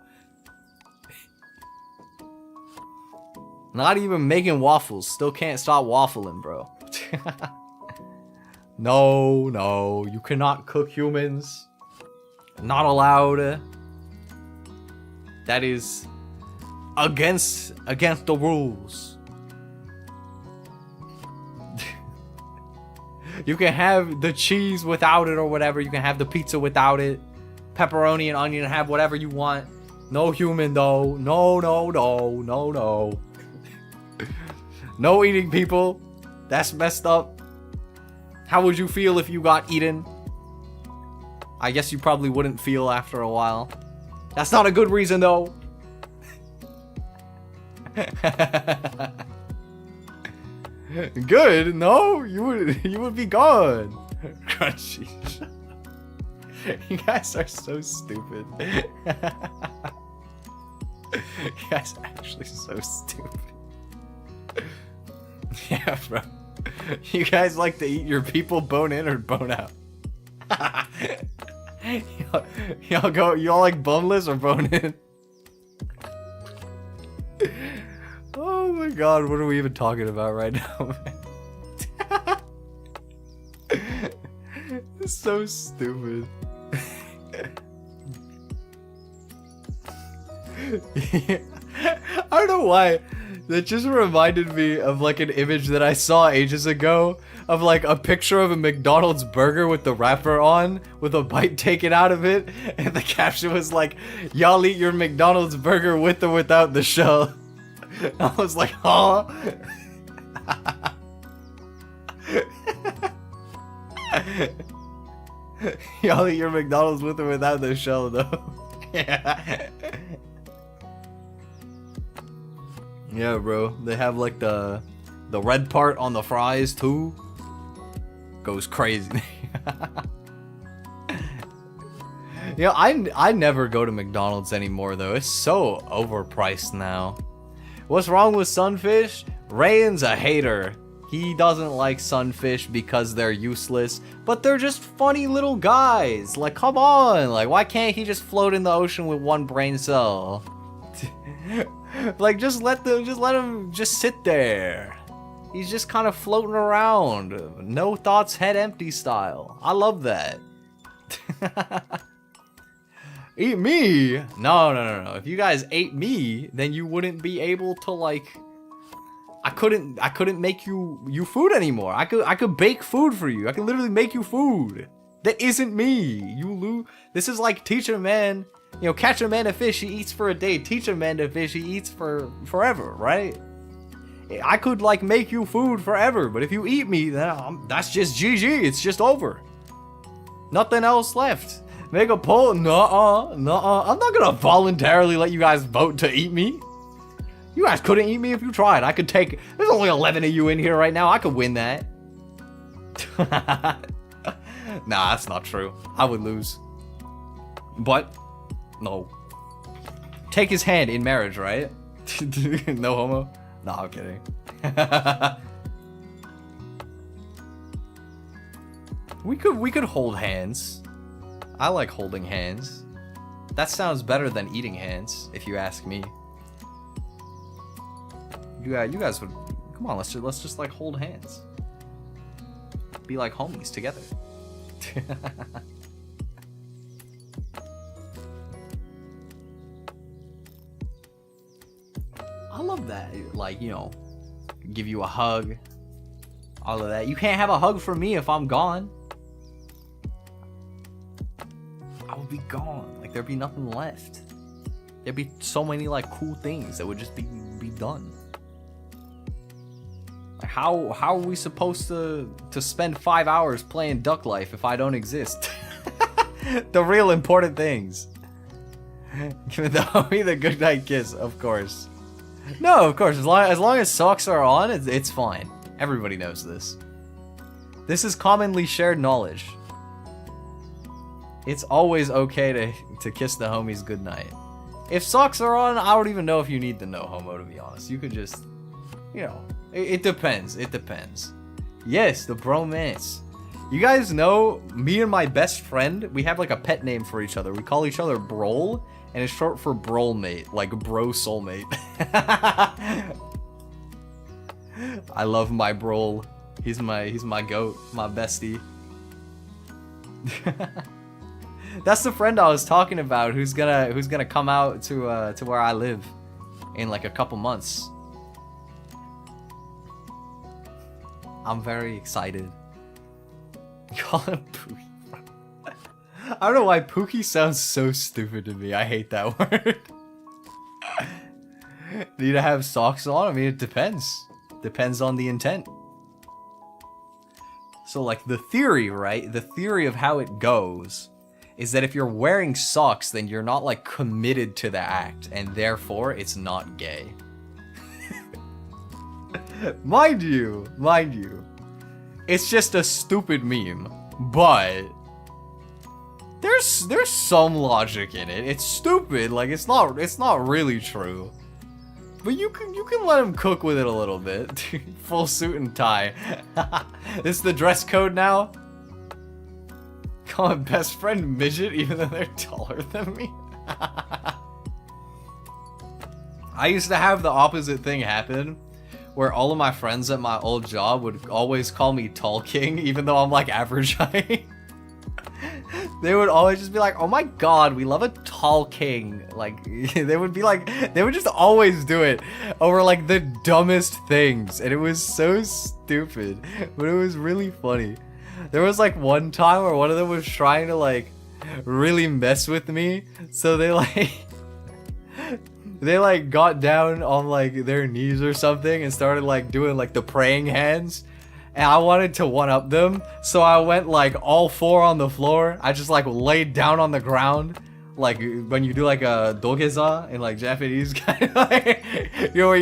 Not even making waffles. Still can't stop waffling, bro. No, you cannot cook humans. Not allowed. That is against the rules. You can have the cheese without it or whatever. You can have the pizza without it. Pepperoni and onion, have whatever you want. No human though. No. No eating people. That's messed up. How would you feel if you got eaten? I guess you probably wouldn't feel after a while. That's not a good reason though. Good? No, you would be gone. Crunchy. You guys are so stupid. You guys are actually so stupid. Yeah, bro. You guys like to eat your people bone in or bone out? Y'all like boneless or bone in? Oh my god, what are we even talking about right now, man? It's so stupid. I don't know why. That just reminded me of like an image that I saw ages ago of like a picture of a McDonald's burger with the wrapper on with a bite taken out of it, and the caption was like, y'all eat your McDonald's burger with or without the shell. I was like, huh? Y'all eat your McDonald's with or without the shell though. Yeah. Yeah, bro. They have like the red part on the fries too. Goes crazy. You know, I never go to McDonald's anymore though. It's so overpriced now. What's wrong with sunfish? Rayan's a hater. He doesn't like sunfish because they're useless, but they're just funny little guys. Like, come on. Like, why can't he just float in the ocean with one brain cell? Like, just let him just sit there. He's just kind of floating around. No thoughts, head empty style. I love that. Eat me? No. If you guys ate me, then you wouldn't be able to like. I couldn't make you food anymore. I could bake food for you. I can literally make you food. That isn't me. This is like teach a man. You know, catch a man a fish, he eats for a day. Teach a man to fish, he eats for forever, right? I could like make you food forever, but if you eat me, then that's just GG. It's just over. Nothing else left. Make a poll? Nuh-uh. I'm not gonna voluntarily let you guys vote to eat me. You guys couldn't eat me if you tried. I could take. There's only 11 of you in here right now. I could win that. Nah, that's not true. I would lose. But. No. Take his hand in marriage, right? No homo? No, I'm kidding. We could hold hands. I like holding hands. That sounds better than eating hands, if you ask me. You guys would come on. Let's just like hold hands. Be like homies together. I love that. Like, you know, give you a hug. All of that. You can't have a hug for me if I'm gone. I would be gone. Like, there'd be nothing left. There'd be so many like cool things that would just be done. Like how are we supposed to spend 5 hours playing Duck Life if I don't exist? The real important things. Give the homie the goodnight kiss, of course. No, of course. As long as socks are on, it's fine. Everybody knows this. This is commonly shared knowledge. It's always okay to kiss the homies goodnight. If socks are on, I don't even know if you need to know homo, to be honest. You could just, you know, it depends. It depends. Yes, the bromance. You guys know, me and my best friend, we have like a pet name for each other. We call each other Brol, and it's short for brolmate, like bro soulmate. I love my Brol. He's my goat, my bestie. That's the friend I was talking about who's gonna come out to where I live in like a couple months. I'm very excited. Call him Pookie. I don't know why Pookie sounds so stupid to me. I hate that word. Need to have socks on? I mean, it depends. Depends on the intent. So like the theory, right? The theory of how it goes is that if you're wearing socks, then you're not like committed to the act, and therefore it's not gay. Mind you, it's just a stupid meme, but there's some logic in it. It's stupid, like it's not really true. But you can let him cook with it a little bit. Full suit and tie. This is the dress code now? Call my best friend midget even though they're taller than me. I used to have the opposite thing happen, where all of my friends at my old job would always call me Tall King, even though I'm like average height. They would always just be like, oh my god, we love a tall king. Like, they would just always do it over like the dumbest things. And it was so stupid, but it was really funny. There was like one time where one of them was trying to like really mess with me. So they like got down on like their knees or something and started like doing like the praying hands. And I wanted to one-up them, so I went like all four on the floor. I just like laid down on the ground, like when you do like a dogeza in like Japanese kind of like, you know, where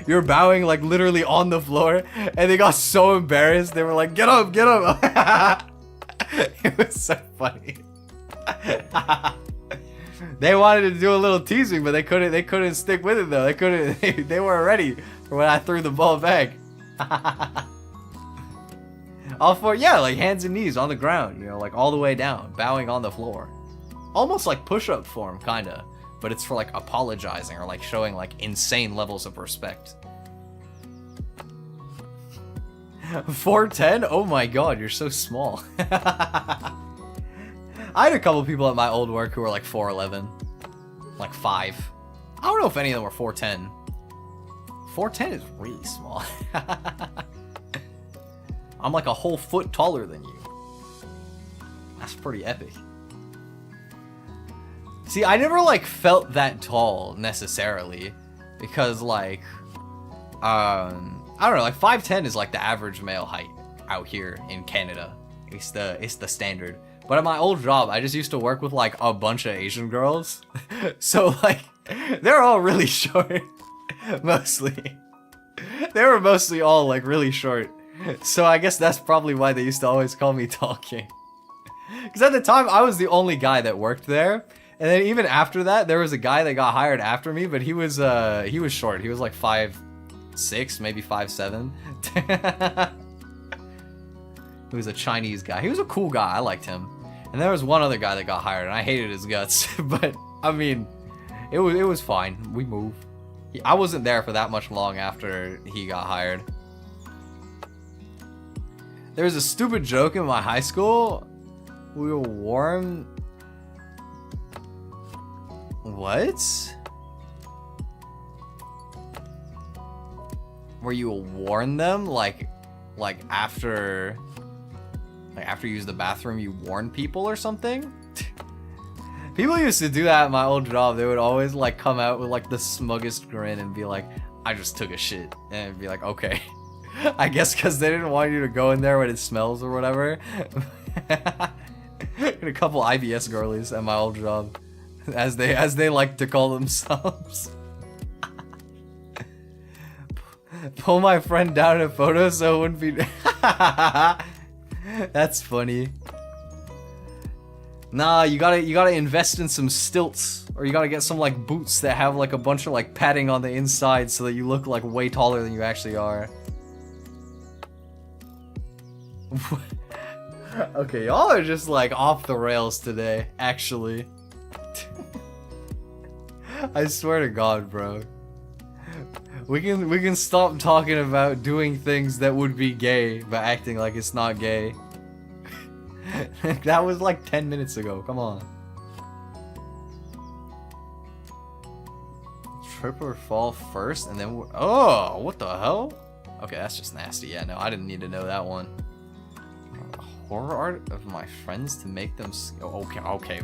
you're bowing like literally on the floor. And they got so embarrassed, they were like, "Get up, get up!" It was so funny. They wanted to do a little teasing, but they couldn't stick with it though. They weren't ready for when I threw the ball back. All four, yeah, like hands and knees on the ground, you know, like all the way down, bowing on the floor. Almost like push-up form, kinda, but it's for like apologizing or like showing like insane levels of respect. 4'10"? Oh my god, you're so small. I had a couple people at my old work who were like 4'11", like 5. I don't know if any of them were 4'10". 4'10" is really small. I'm like a whole foot taller than you. That's pretty epic. See, I never like felt that tall necessarily, because like, I don't know, like 5'10" is like the average male height out here in Canada. It's the standard. But at my old job, I just used to work with like a bunch of Asian girls, so like they're all really short, mostly. They were mostly all like really short. So I guess that's probably why they used to always call me Tall King. Because at the time, I was the only guy that worked there. And then even after that, there was a guy that got hired after me, but he was short. He was like 5'6", maybe 5'7". He was a Chinese guy. He was a cool guy. I liked him. And there was one other guy that got hired, and I hated his guts. But, I mean, it was fine. We moved. I wasn't there for that much long after he got hired. There was a stupid joke in my high school. We were warm. What? Where you warn them, like after you use the bathroom, you warn people or something? People used to do that at my old job. They would always like come out with like the smuggest grin and be like, I just took a shit. And it'd be like, okay. I guess because they didn't want you to go in there when it smells or whatever. A couple IBS girlies at my old job. As they like to call themselves. Pull my friend down in a photo so it wouldn't be... That's funny. Nah, you gotta invest in some stilts, or you gotta get some like boots that have like a bunch of like padding on the inside so that you look like way taller than you actually are. Okay, y'all are just like off the rails today, actually. I swear to God, bro. We can stop talking about doing things that would be gay by acting like it's not gay. That was like 10 minutes ago. Come on. Trip or fall first, and then oh, what the hell? Okay, that's just nasty. Yeah, no, I didn't need to know that one. Horror art of my friends to make them. Okay.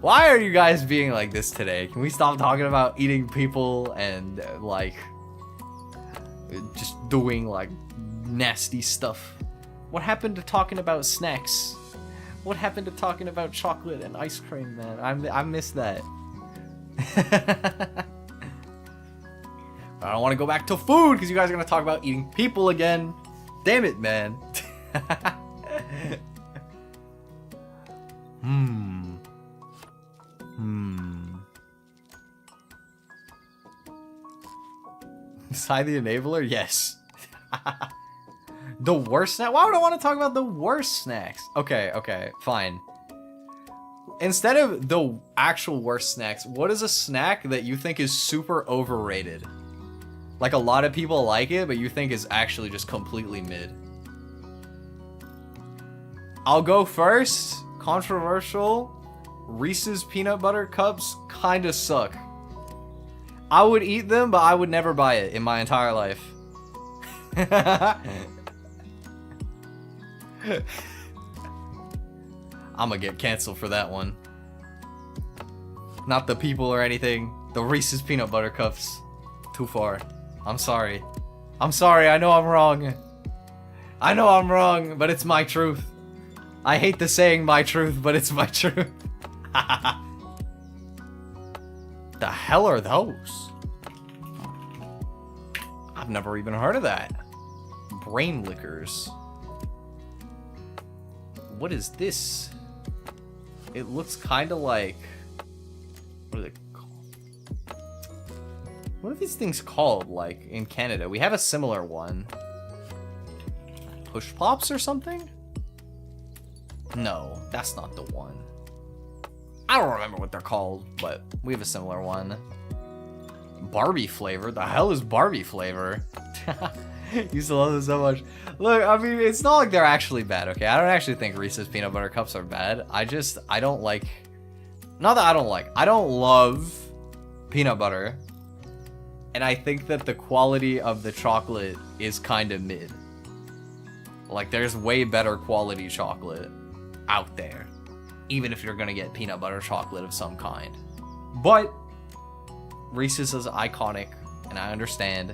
Why are you guys being like this today? Can we stop talking about eating people and like just doing like nasty stuff? What happened to talking about snacks? What happened to talking about chocolate and ice cream, man? I miss that. I don't want to go back to food because you guys are gonna talk about eating people again. Damn it, man. Side the enabler? Yes. The worst snack? Why would I want to talk about the worst snacks? Okay, fine. Instead of the actual worst snacks, what is a snack that you think is super overrated? Like a lot of people like it, but you think is actually just completely mid. I'll go first. Controversial. Reese's peanut butter cups kinda suck. I would eat them, but I would never buy it in my entire life. I'm gonna get canceled for that one. Not the people or anything. The Reese's peanut butter cups. Too far. I'm sorry. I'm sorry, I know I'm wrong. I know I'm wrong, but it's my truth. I hate the saying my truth, but it's my truth. The hell are those? I've never even heard of that. Brain liquors. What is this? It looks kind of like... What are they called? What are these things called, like, in Canada? We have a similar one. Push pops or something? No, that's not the one. I don't remember what they're called, but we have a similar one. Barbie flavor? The hell is Barbie flavor? Used to love this so much. Look, I mean, it's not like they're actually bad, okay? I don't actually think Reese's peanut butter cups are bad. I don't like... Not that I don't like. I don't love peanut butter. And I think that the quality of the chocolate is kind of mid. Like, there's way better quality chocolate out there. Even if you're gonna get peanut butter chocolate of some kind. But Reese's is iconic, and I understand.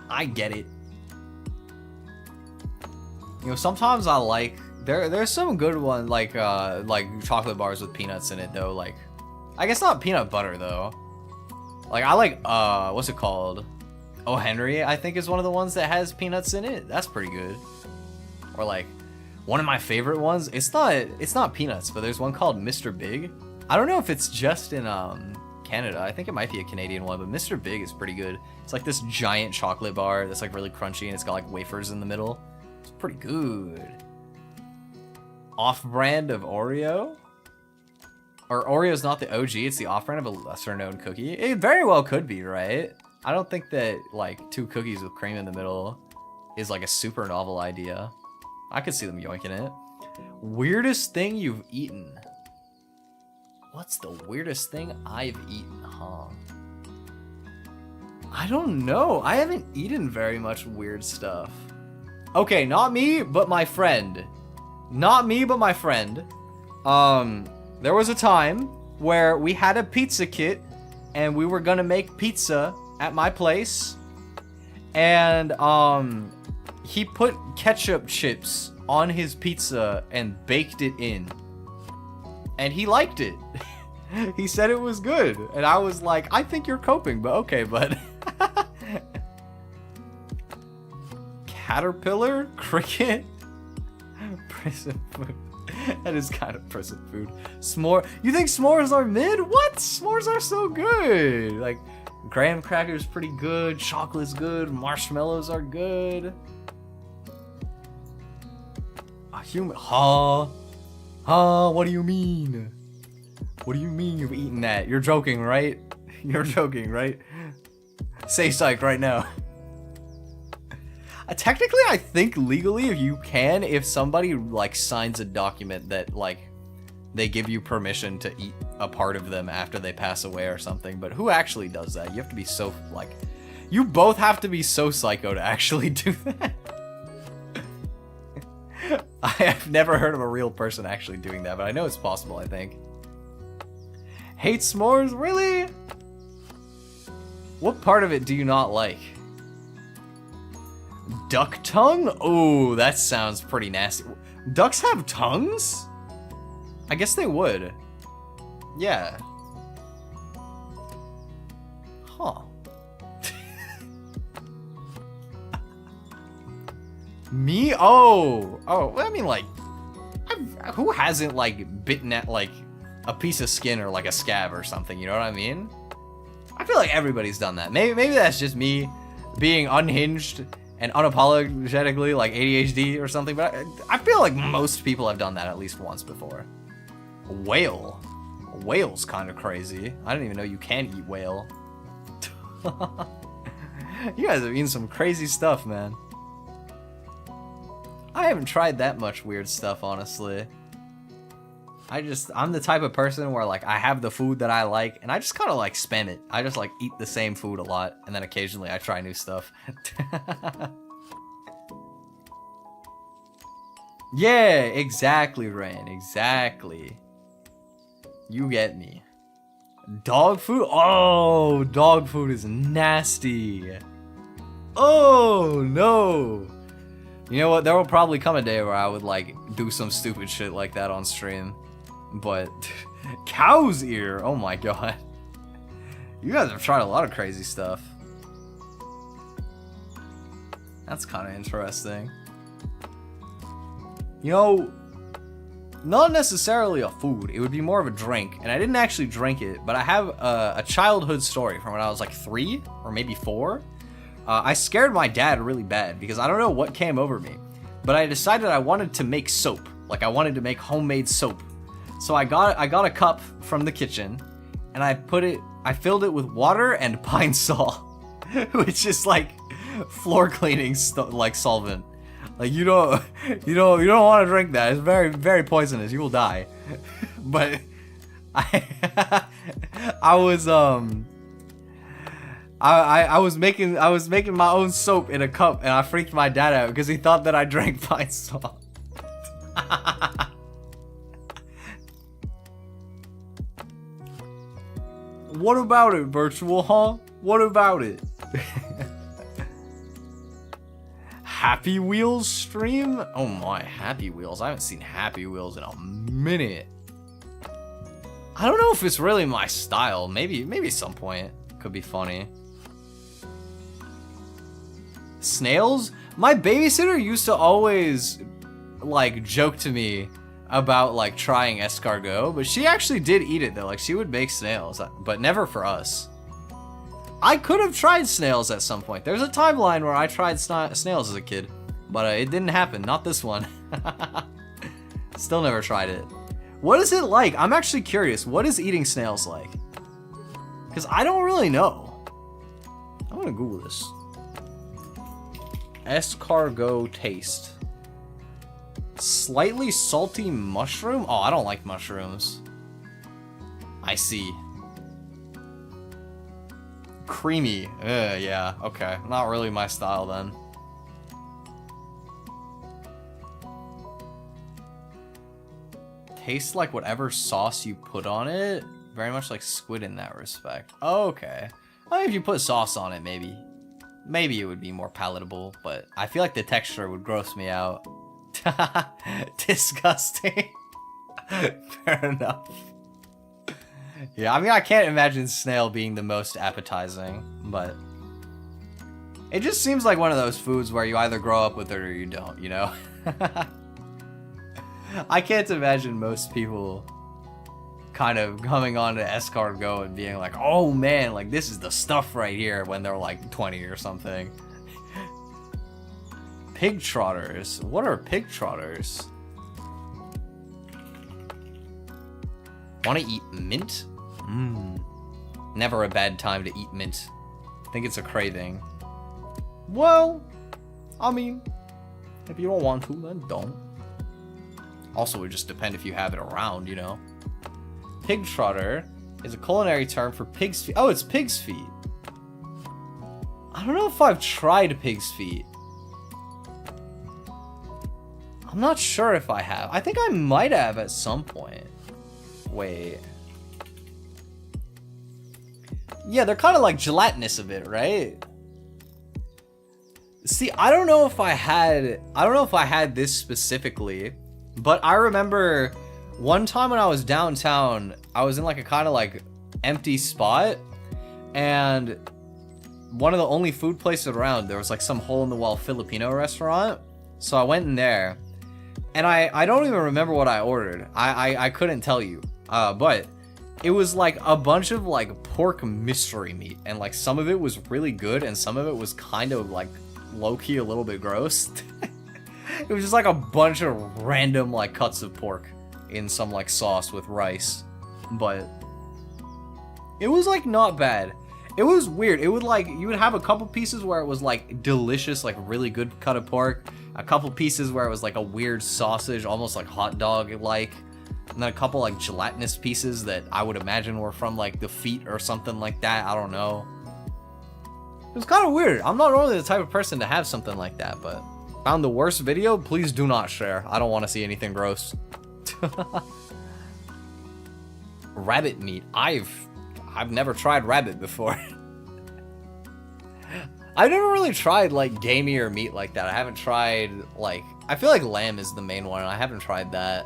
I get it. You know, sometimes I like there's some good ones like chocolate bars with peanuts in it though. Like, I guess not peanut butter though. Like I like what's it called? Oh Henry, I think is one of the ones that has peanuts in it. That's pretty good. Or like one of my favorite ones. It's not peanuts, but there's one called Mr. Big. I don't know if it's just in Canada. I think it might be a Canadian one, but Mr. Big is pretty good. It's like this giant chocolate bar that's like really crunchy and it's got like wafers in the middle. It's pretty good. Off-brand of Oreo? Or Oreo's not the OG, it's the off-brand of a lesser-known cookie? It very well could be, right? I don't think that like 2 cookies with cream in the middle is like a super novel idea. I could see them yoinking it. Weirdest thing you've eaten? What's the weirdest thing I've eaten, huh? I don't know. I haven't eaten very much weird stuff. Okay, not me, but my friend. Not me, but my friend. There was a time where we had a pizza kit and we were gonna make pizza at my place. And, he put ketchup chips on his pizza and baked it in. And he liked it. He said it was good. And I was like, I think you're coping, but okay, bud. Caterpillar? Cricket? Prison food. That is kind of prison food. S'more. You think s'mores are mid? What? S'mores are so good. Like, graham crackers pretty good. Chocolate's good. Marshmallows are good. A human. Huh? What do you mean? What do you mean you've eaten that? You're joking, right? You're joking, right? Say psych right now. Technically, I think legally, if you can, if somebody like signs a document that like they give you permission to eat a part of them after they pass away or something. But who actually does that? You have to be so like, you both have to be so psycho to actually do that. I have never heard of a real person actually doing that, but I know it's possible, I think. Hate s'mores? Really? What part of it do you not like? Duck tongue? Oh, that sounds pretty nasty. Ducks have tongues? I guess they would. Yeah. Huh. Me? Oh, I mean, like, who hasn't, like, bitten at, like, a piece of skin or, like, a scab or something, you know what I mean? I feel like everybody's done that. Maybe that's just me being unhinged and unapologetically, like, ADHD or something, but I feel like most people have done that at least once before. A whale? A whale's kind of crazy. I didn't even know you can eat whale. You guys have eaten some crazy stuff, man. I haven't tried that much weird stuff, honestly. I'm the type of person where, like, I have the food that I like, and I just kind of, like, spam it. I just, like, eat the same food a lot, and then occasionally I try new stuff. Yeah, exactly, Ren. Exactly. You get me. Dog food? Oh, dog food is nasty. Oh, no. You know what? There will probably come a day where I would, like, do some stupid shit like that on stream. But, cow's ear? Oh my god. You guys have tried a lot of crazy stuff. That's kind of interesting. You know, not necessarily a food. It would be more of a drink. And I didn't actually drink it, but I have a childhood story from when I was like 3 or maybe 4. I scared my dad really bad because I don't know what came over me. But I decided I wanted to make soap. Like, I wanted to make homemade soap. So I got a cup from the kitchen, and I filled it with water and pine sol, which is like floor cleaning like solvent. Like, you don't want to drink that. It's very, very poisonous. You will die. But I was making my own soap in a cup, and I freaked my dad out because he thought that I drank pine sol. What about it, Virtual, huh? What about it? Happy Wheels stream? Oh my, Happy Wheels. I haven't seen Happy Wheels in a minute. I don't know if it's really my style. Maybe at some point. Could be funny. Snails? My babysitter used to always, like, joke to me about, like, trying escargot, but she actually did eat it, though. Like, she would make snails, but never for us. I could have tried snails at some point. There's a timeline where I tried snails as a kid, but it didn't happen. Not this one. Still never tried it. What is it like? I'm actually curious. What is eating snails like? Because I don't really know. I'm gonna Google this. Escargot taste. Slightly salty mushroom? Oh, I don't like mushrooms. I see. Creamy. Yeah, okay. Not really my style then. tastes like whatever sauce you put on it. Very much like squid in that respect. Oh, okay. I mean, if you put sauce on it, maybe it would be more palatable, but I feel like the texture would gross me out. Disgusting. Fair enough. Yeah, I mean, I can't imagine snail being the most appetizing, but it just seems like one of those foods where you either grow up with it or you don't, you know? I can't imagine most people kind of coming on to escargot and being like, oh man, like this is the stuff right here when they're like 20 or something. Pig trotters. What are pig trotters? Want to eat mint? Never a bad time to eat mint. I think it's a craving. Well, I mean, if you don't want to, then don't. Also, it would just depend if you have it around, you know. Pig trotter is a culinary term for pig's feet. Oh, it's pig's feet. I don't know if I've tried pig's feet. I'm not sure if I have. I think I might have at some point. Wait. Yeah, they're kind of like gelatinous a bit, right? See, I don't know if I had this specifically, but I remember one time when I was downtown, I was in like a kind of like empty spot, and one of the only food places around, there was like some hole in the wall Filipino restaurant. So I went in there, and I don't even remember what I ordered. I couldn't tell you. But it was like a bunch of like pork mystery meat, and like some of it was really good and some of it was kind of like low-key a little bit gross. It was just like a bunch of random like cuts of pork in some like sauce with rice, but it was like not bad. It was weird. It would like, you would have a couple pieces where it was like delicious, like really good cut of pork, a couple pieces where it was like a weird sausage, almost like hot dog like, and then a couple like gelatinous pieces that I would imagine were from like the feet or something like that. I don't know. It was kind of weird. I'm not normally the type of person to have something like that, but found the worst video? Please do not share. I don't want to see anything gross. Rabbit meat. I've never tried rabbit before. I've never really tried like gamier meat like that. I haven't tried like, I feel like lamb is the main one, and I haven't tried that.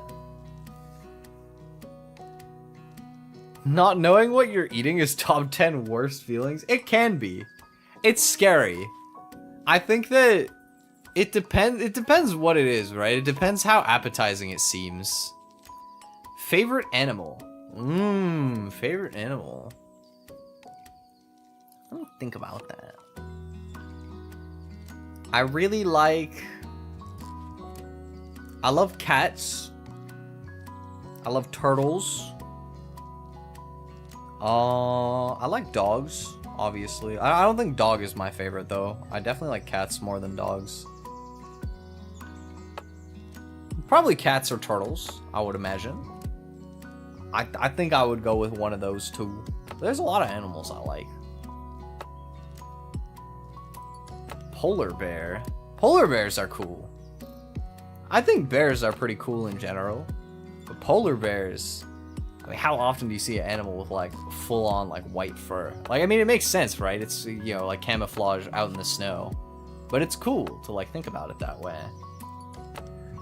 Not knowing what you're eating is top 10 worst feelings? It can be. It's scary. I think that it depends what it is, right? It depends how appetizing it seems. Favorite animal? Favorite animal. Let me think about that. I really like... I love cats. I love turtles. I like dogs, obviously. I don't think dog is my favorite, though. I definitely like cats more than dogs. Probably cats or turtles, I would imagine. I think I would go with one of those two. There's a lot of animals I like. Polar bear. Polar bears are cool. I think bears are pretty cool in general. But polar bears... I mean, how often do you see an animal with like full-on like white fur? Like, I mean, it makes sense, right? It's, you know, like camouflage out in the snow. But it's cool to like think about it that way.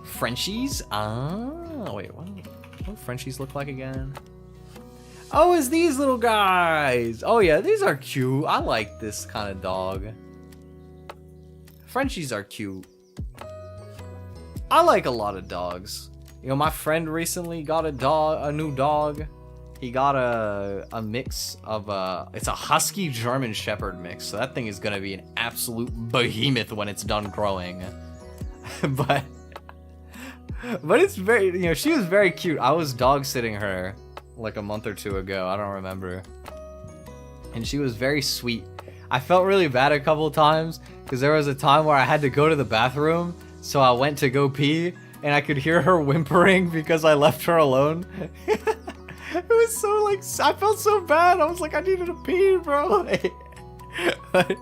Frenchies? Wait, what do Frenchies look like again? Oh, it's these little guys. Oh yeah, these are cute. I like this kind of dog. Frenchies are cute. I like a lot of dogs. You know, my friend recently got a new dog. He got a mix of it's a Husky German Shepherd mix. So that thing is gonna be an absolute behemoth when it's done growing. but it's very, you know, she was very cute. I was dog sitting her like a month or two ago. I don't remember. And she was very sweet. I felt really bad a couple times because there was a time where I had to go to the bathroom. So I went to go pee. And I could hear her whimpering because I left her alone. It was so like, I felt so bad. I was like, I needed to pee, bro. But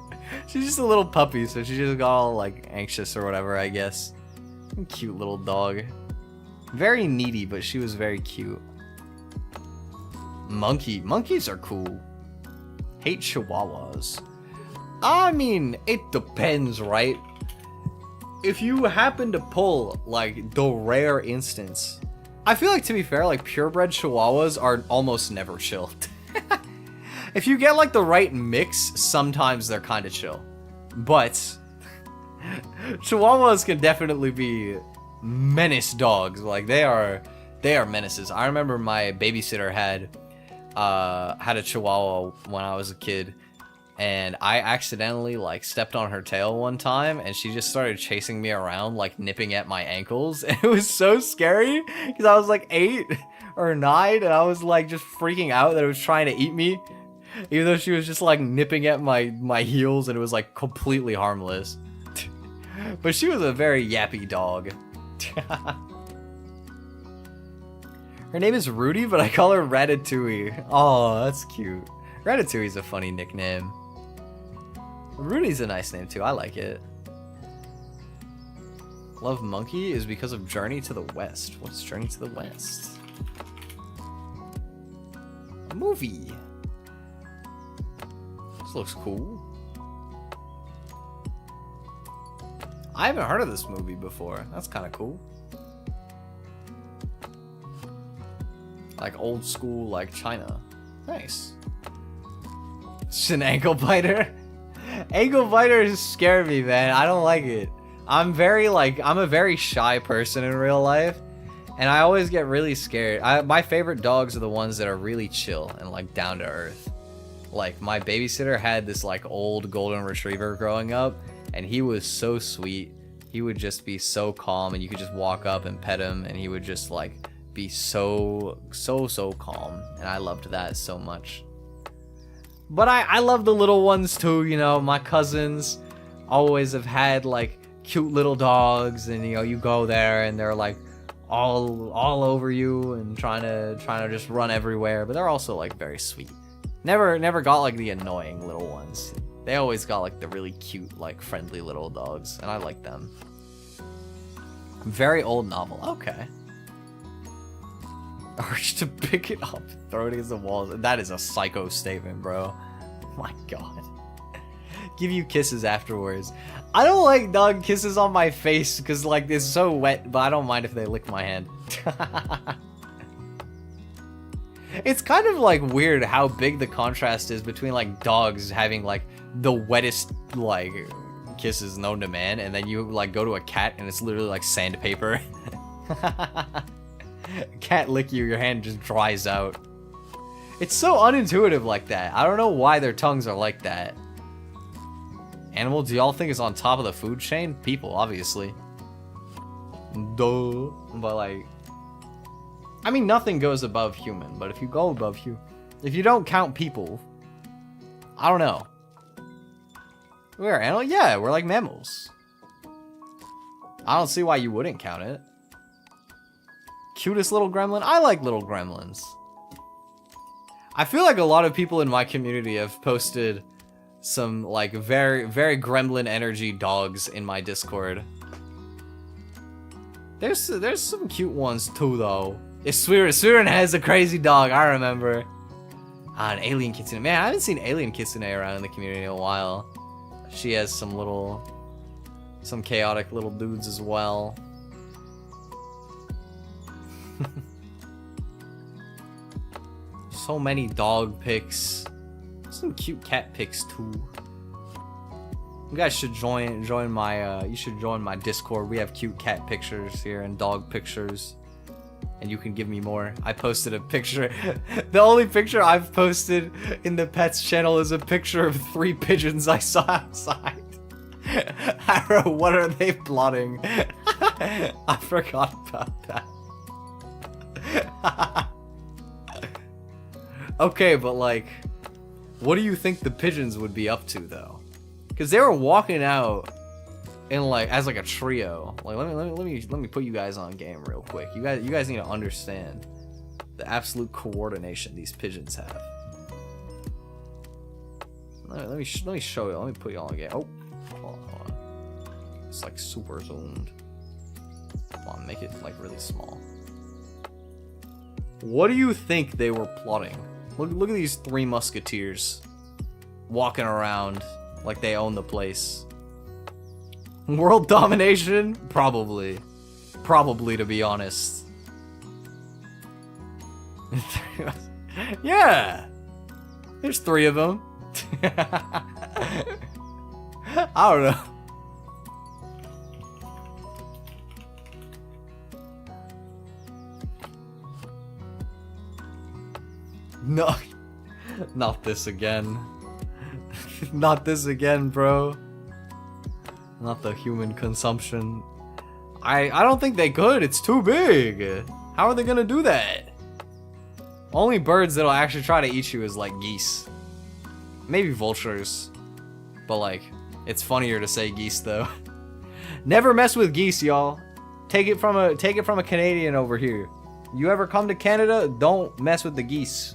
she's just a little puppy, so she just got all like anxious or whatever, I guess. Cute little dog. Very needy, but she was very cute. Monkeys are cool. Hate chihuahuas. I mean, it depends, right? If you happen to pull, like, the rare instance, I feel like, to be fair, like, purebred chihuahuas are almost never chill. If you get, like, the right mix, sometimes they're kind of chill. But chihuahuas can definitely be menace dogs. Like, they are menaces. I remember my babysitter had a chihuahua when I was a kid, and I accidentally, like, stepped on her tail one time, and she just started chasing me around, like, nipping at my ankles. And it was so scary because I was like 8 or 9, and I was like just freaking out that it was trying to eat me, even though she was just like nipping at my heels, and it was like completely harmless. But she was a very yappy dog. Her name is Rudy, but I call her Ratatouille. Oh, that's cute. Ratatouille's a funny nickname. Rudy's a nice name too, I like it. Love Monkey is because of Journey to the West. What's Journey to the West? A movie. This looks cool. I haven't heard of this movie before. That's kind of cool. Like old school, like China. Nice. It's an ankle biter. Ankle biters scare me, man. I don't like it. I'm a very shy person in real life, and I always get really scared. My favorite dogs are the ones that are really chill and like down to earth. Like my babysitter had this like old golden retriever growing up, and he was so sweet. He would just be so calm, and you could just walk up and pet him, and he would just like be so calm, and I loved that so much. But I love the little ones too, you know. My cousins always have had like cute little dogs, and you know, you go there and they're like all over you and trying to just run everywhere, but they're also like very sweet. Never got like the annoying little ones. They always got like the really cute, like friendly little dogs, and I like them. Very old novel. Okay. Urge to pick it up, throw it against the walls. That is a psycho statement, bro. Oh my god. Give you kisses afterwards. I don't like dog kisses on my face because like it's so wet, but I don't mind if they lick my hand. It's kind of like weird how big the contrast is between like dogs having like the wettest like kisses known to man, and then you like go to a cat and it's literally like sandpaper. Cat lick you, your hand just dries out. It's so unintuitive like that. I don't know why their tongues are like that. Animal, do y'all think is on top of the food chain? People, obviously. Duh. But like, I mean, nothing goes above human, but if you go above if you don't count people, I don't know. We're animal? Yeah, we're like mammals. I don't see why you wouldn't count it. Cutest little gremlin? I like little gremlins. I feel like a lot of people in my community have posted some like very gremlin energy dogs in my Discord. There's some cute ones too though. It's Swiren has a crazy dog, I remember. An alien kitsune. Man, I haven't seen alien kitsune around in the community in a while. She has some chaotic little dudes as well. So many dog pics. Some cute cat pics too. You guys should join my you should join my Discord. We have cute cat pictures here and dog pictures. And you can give me more. I posted a picture. The only picture I've posted in the pets channel is a picture of 3 pigeons I saw outside. I don't know, what are they plotting? I forgot about that. Okay, but like, what do you think the pigeons would be up to though? Because they were walking out in like as like a trio. Like let me put you guys on game real quick. You guys need to understand the absolute coordination these pigeons have. Let me show you. Let me put you on game. Oh, hold on. It's like super zoomed. Come on, make it like really small. What do you think they were plotting? Look at these three musketeers walking around like they own the place. World domination? Probably. Probably, to be honest. Yeah! There's three of them. I don't know. No. Not this again. Not this again, bro. Not the human consumption. I don't think they could. It's too big. How are they gonna do that? Only birds that'll actually try to eat you is like geese. Maybe vultures. But like, it's funnier to say geese though. Never mess with geese, y'all. Take it from a Canadian over here. You ever come to Canada, don't mess with the geese.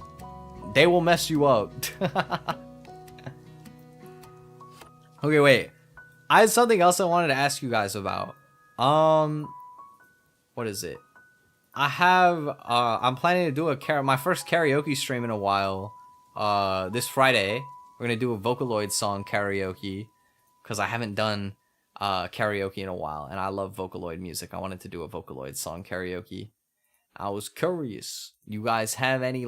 They will mess you up. Okay, wait. I had something else I wanted to ask you guys about. What is it? I'm planning to do my first karaoke stream in a while. This Friday, we're gonna do a Vocaloid song karaoke, because I haven't done karaoke in a while, and I love Vocaloid music. I wanted to do a Vocaloid song karaoke. I was curious. You guys have any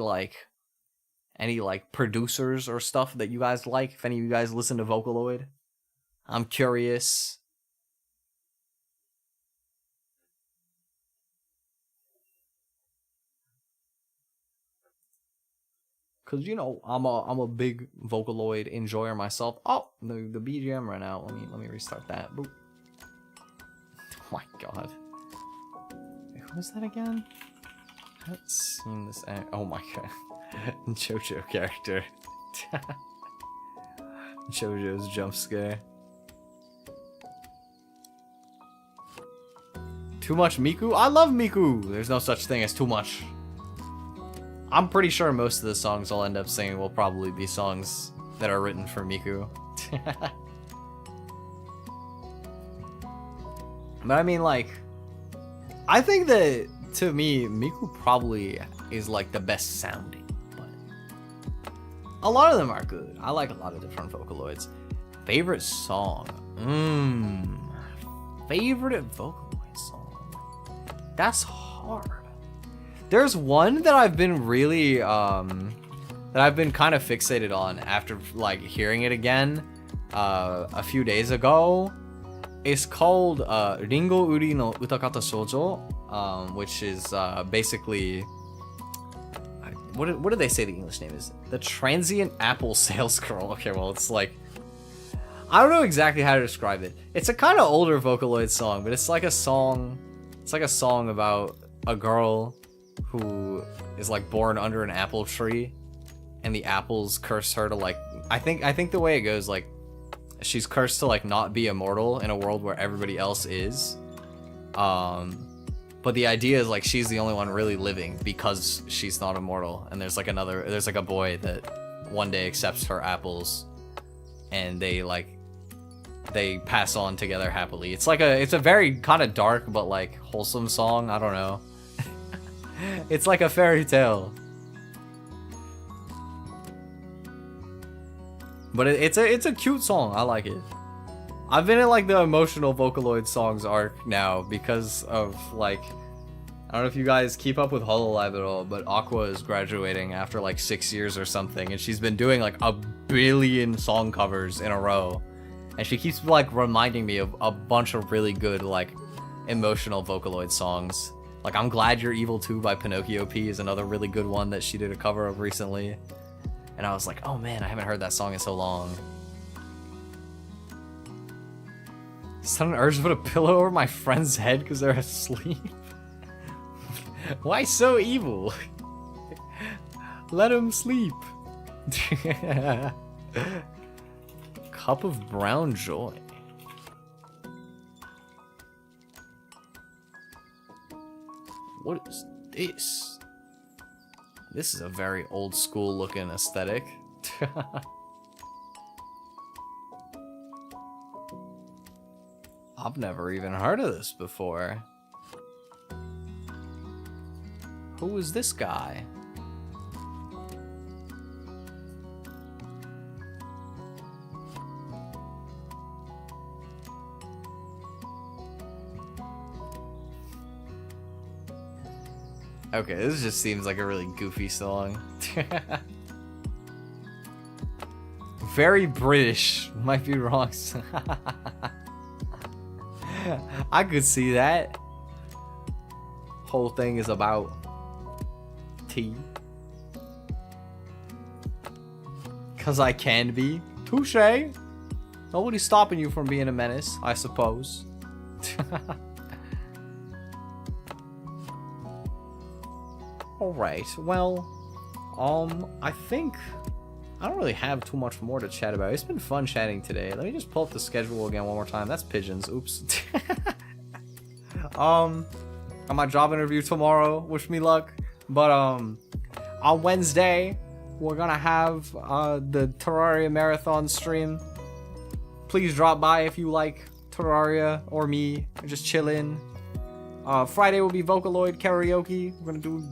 producers or stuff that you guys like? If any of you guys listen to Vocaloid, I'm curious. Cause you know I'm a big Vocaloid enjoyer myself. Oh, the BGM ran out. Let me restart that. Boop. Oh my god. Wait, who was that again? I haven't seen this. Oh my god. JoJo character. JoJo's jump scare. Too much Miku? I love Miku! There's no such thing as too much. I'm pretty sure most of the songs I'll end up singing will probably be songs that are written for Miku. But I mean, like, I think that, to me, Miku probably is, like, the best sounding. But a lot of them are good. I like a lot of different Vocaloids. Favorite song? Favorite Vocaloid song? That's hard. There's one that I've been really, that I've been kind of fixated on after, like, hearing it again, a few days ago. It's called, Ringo Uri no Utakata Shoujo, which is, basically, what did they say the English name is? The Transient Apple Sales Girl. Okay, well, it's like, I don't know exactly how to describe it. It's a kind of older Vocaloid song, but it's like a song about a girl who is like born under an apple tree, and the apples curse her to like, I think the way it goes, like, she's cursed to like not be immortal in a world where everybody else is. But the idea is like she's the only one really living because she's not immortal, and there's like a boy that one day accepts her apples, and they pass on together happily. It's a very kind of dark but like wholesome song. I don't know. It's like a fairy tale. But it's a cute song. I like it. I've been in like the emotional Vocaloid songs arc now because of like, I don't know if you guys keep up with Hololive at all, but Aqua is graduating after like 6 years or something, and she's been doing like 1 billion song covers in a row. And she keeps like reminding me of a bunch of really good like emotional Vocaloid songs. Like I'm Glad You're Evil Too by Pinocchio P is another really good one that she did a cover of recently. And I was like, oh man, I haven't heard that song in so long. Sudden urge to put a pillow over my friend's head because they're asleep. Why so evil? Let him sleep. Cup of brown joy. What is this? This is a very old school looking aesthetic. I've never even heard of this before. Who is this guy? Okay, this just seems like a really goofy song. Very British. Might be wrong. I could see that. Whole thing is about tea. 'Cause I can be. Touche. Nobody's stopping you from being a menace, I suppose. Alright, well, I think I don't really have too much more to chat about. It's been fun chatting today. Let me just pull up the schedule again one more time. That's pigeons. Oops. On my job interview tomorrow, wish me luck. But on Wednesday, we're gonna have the Terraria marathon stream. Please drop by if you like Terraria or me, or just chillin'. Friday will be Vocaloid karaoke. We're gonna do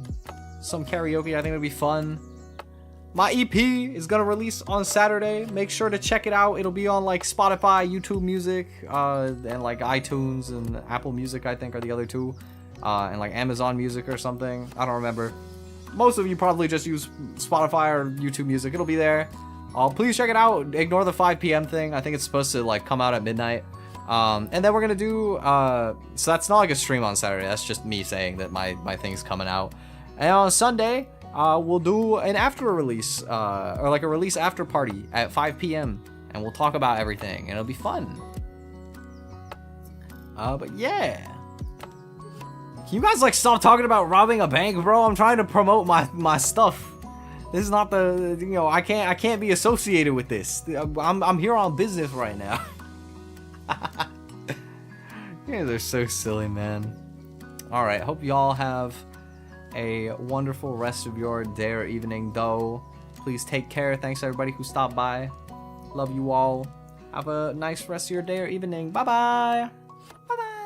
some karaoke. I think it'll be fun. My EP is gonna release on Saturday. Make sure to check it out. It'll be on like Spotify, YouTube Music, and like iTunes and Apple Music, I think, are the other two, and like Amazon Music or something. I don't remember. Most of you probably just use Spotify or YouTube Music. It'll be there. Please check it out. Ignore the 5 p.m. thing. I think it's supposed to like come out at midnight. And then we're gonna do so that's not like a stream on Saturday. That's just me saying that my thing's coming out. And on Sunday, we'll do an after release, or like a release after party at 5 p.m. and we'll talk about everything, and it'll be fun. But yeah, can you guys like stop talking about robbing a bank, bro? I'm trying to promote my stuff. This is not the, you know, I can't be associated with this. I'm here on business right now. Yeah, they're so silly, man. All right, hope y'all have a wonderful rest of your day or evening, though. Please take care. Thanks everybody who stopped by. Love you all. Have a nice rest of your day or evening. Bye bye. Bye bye.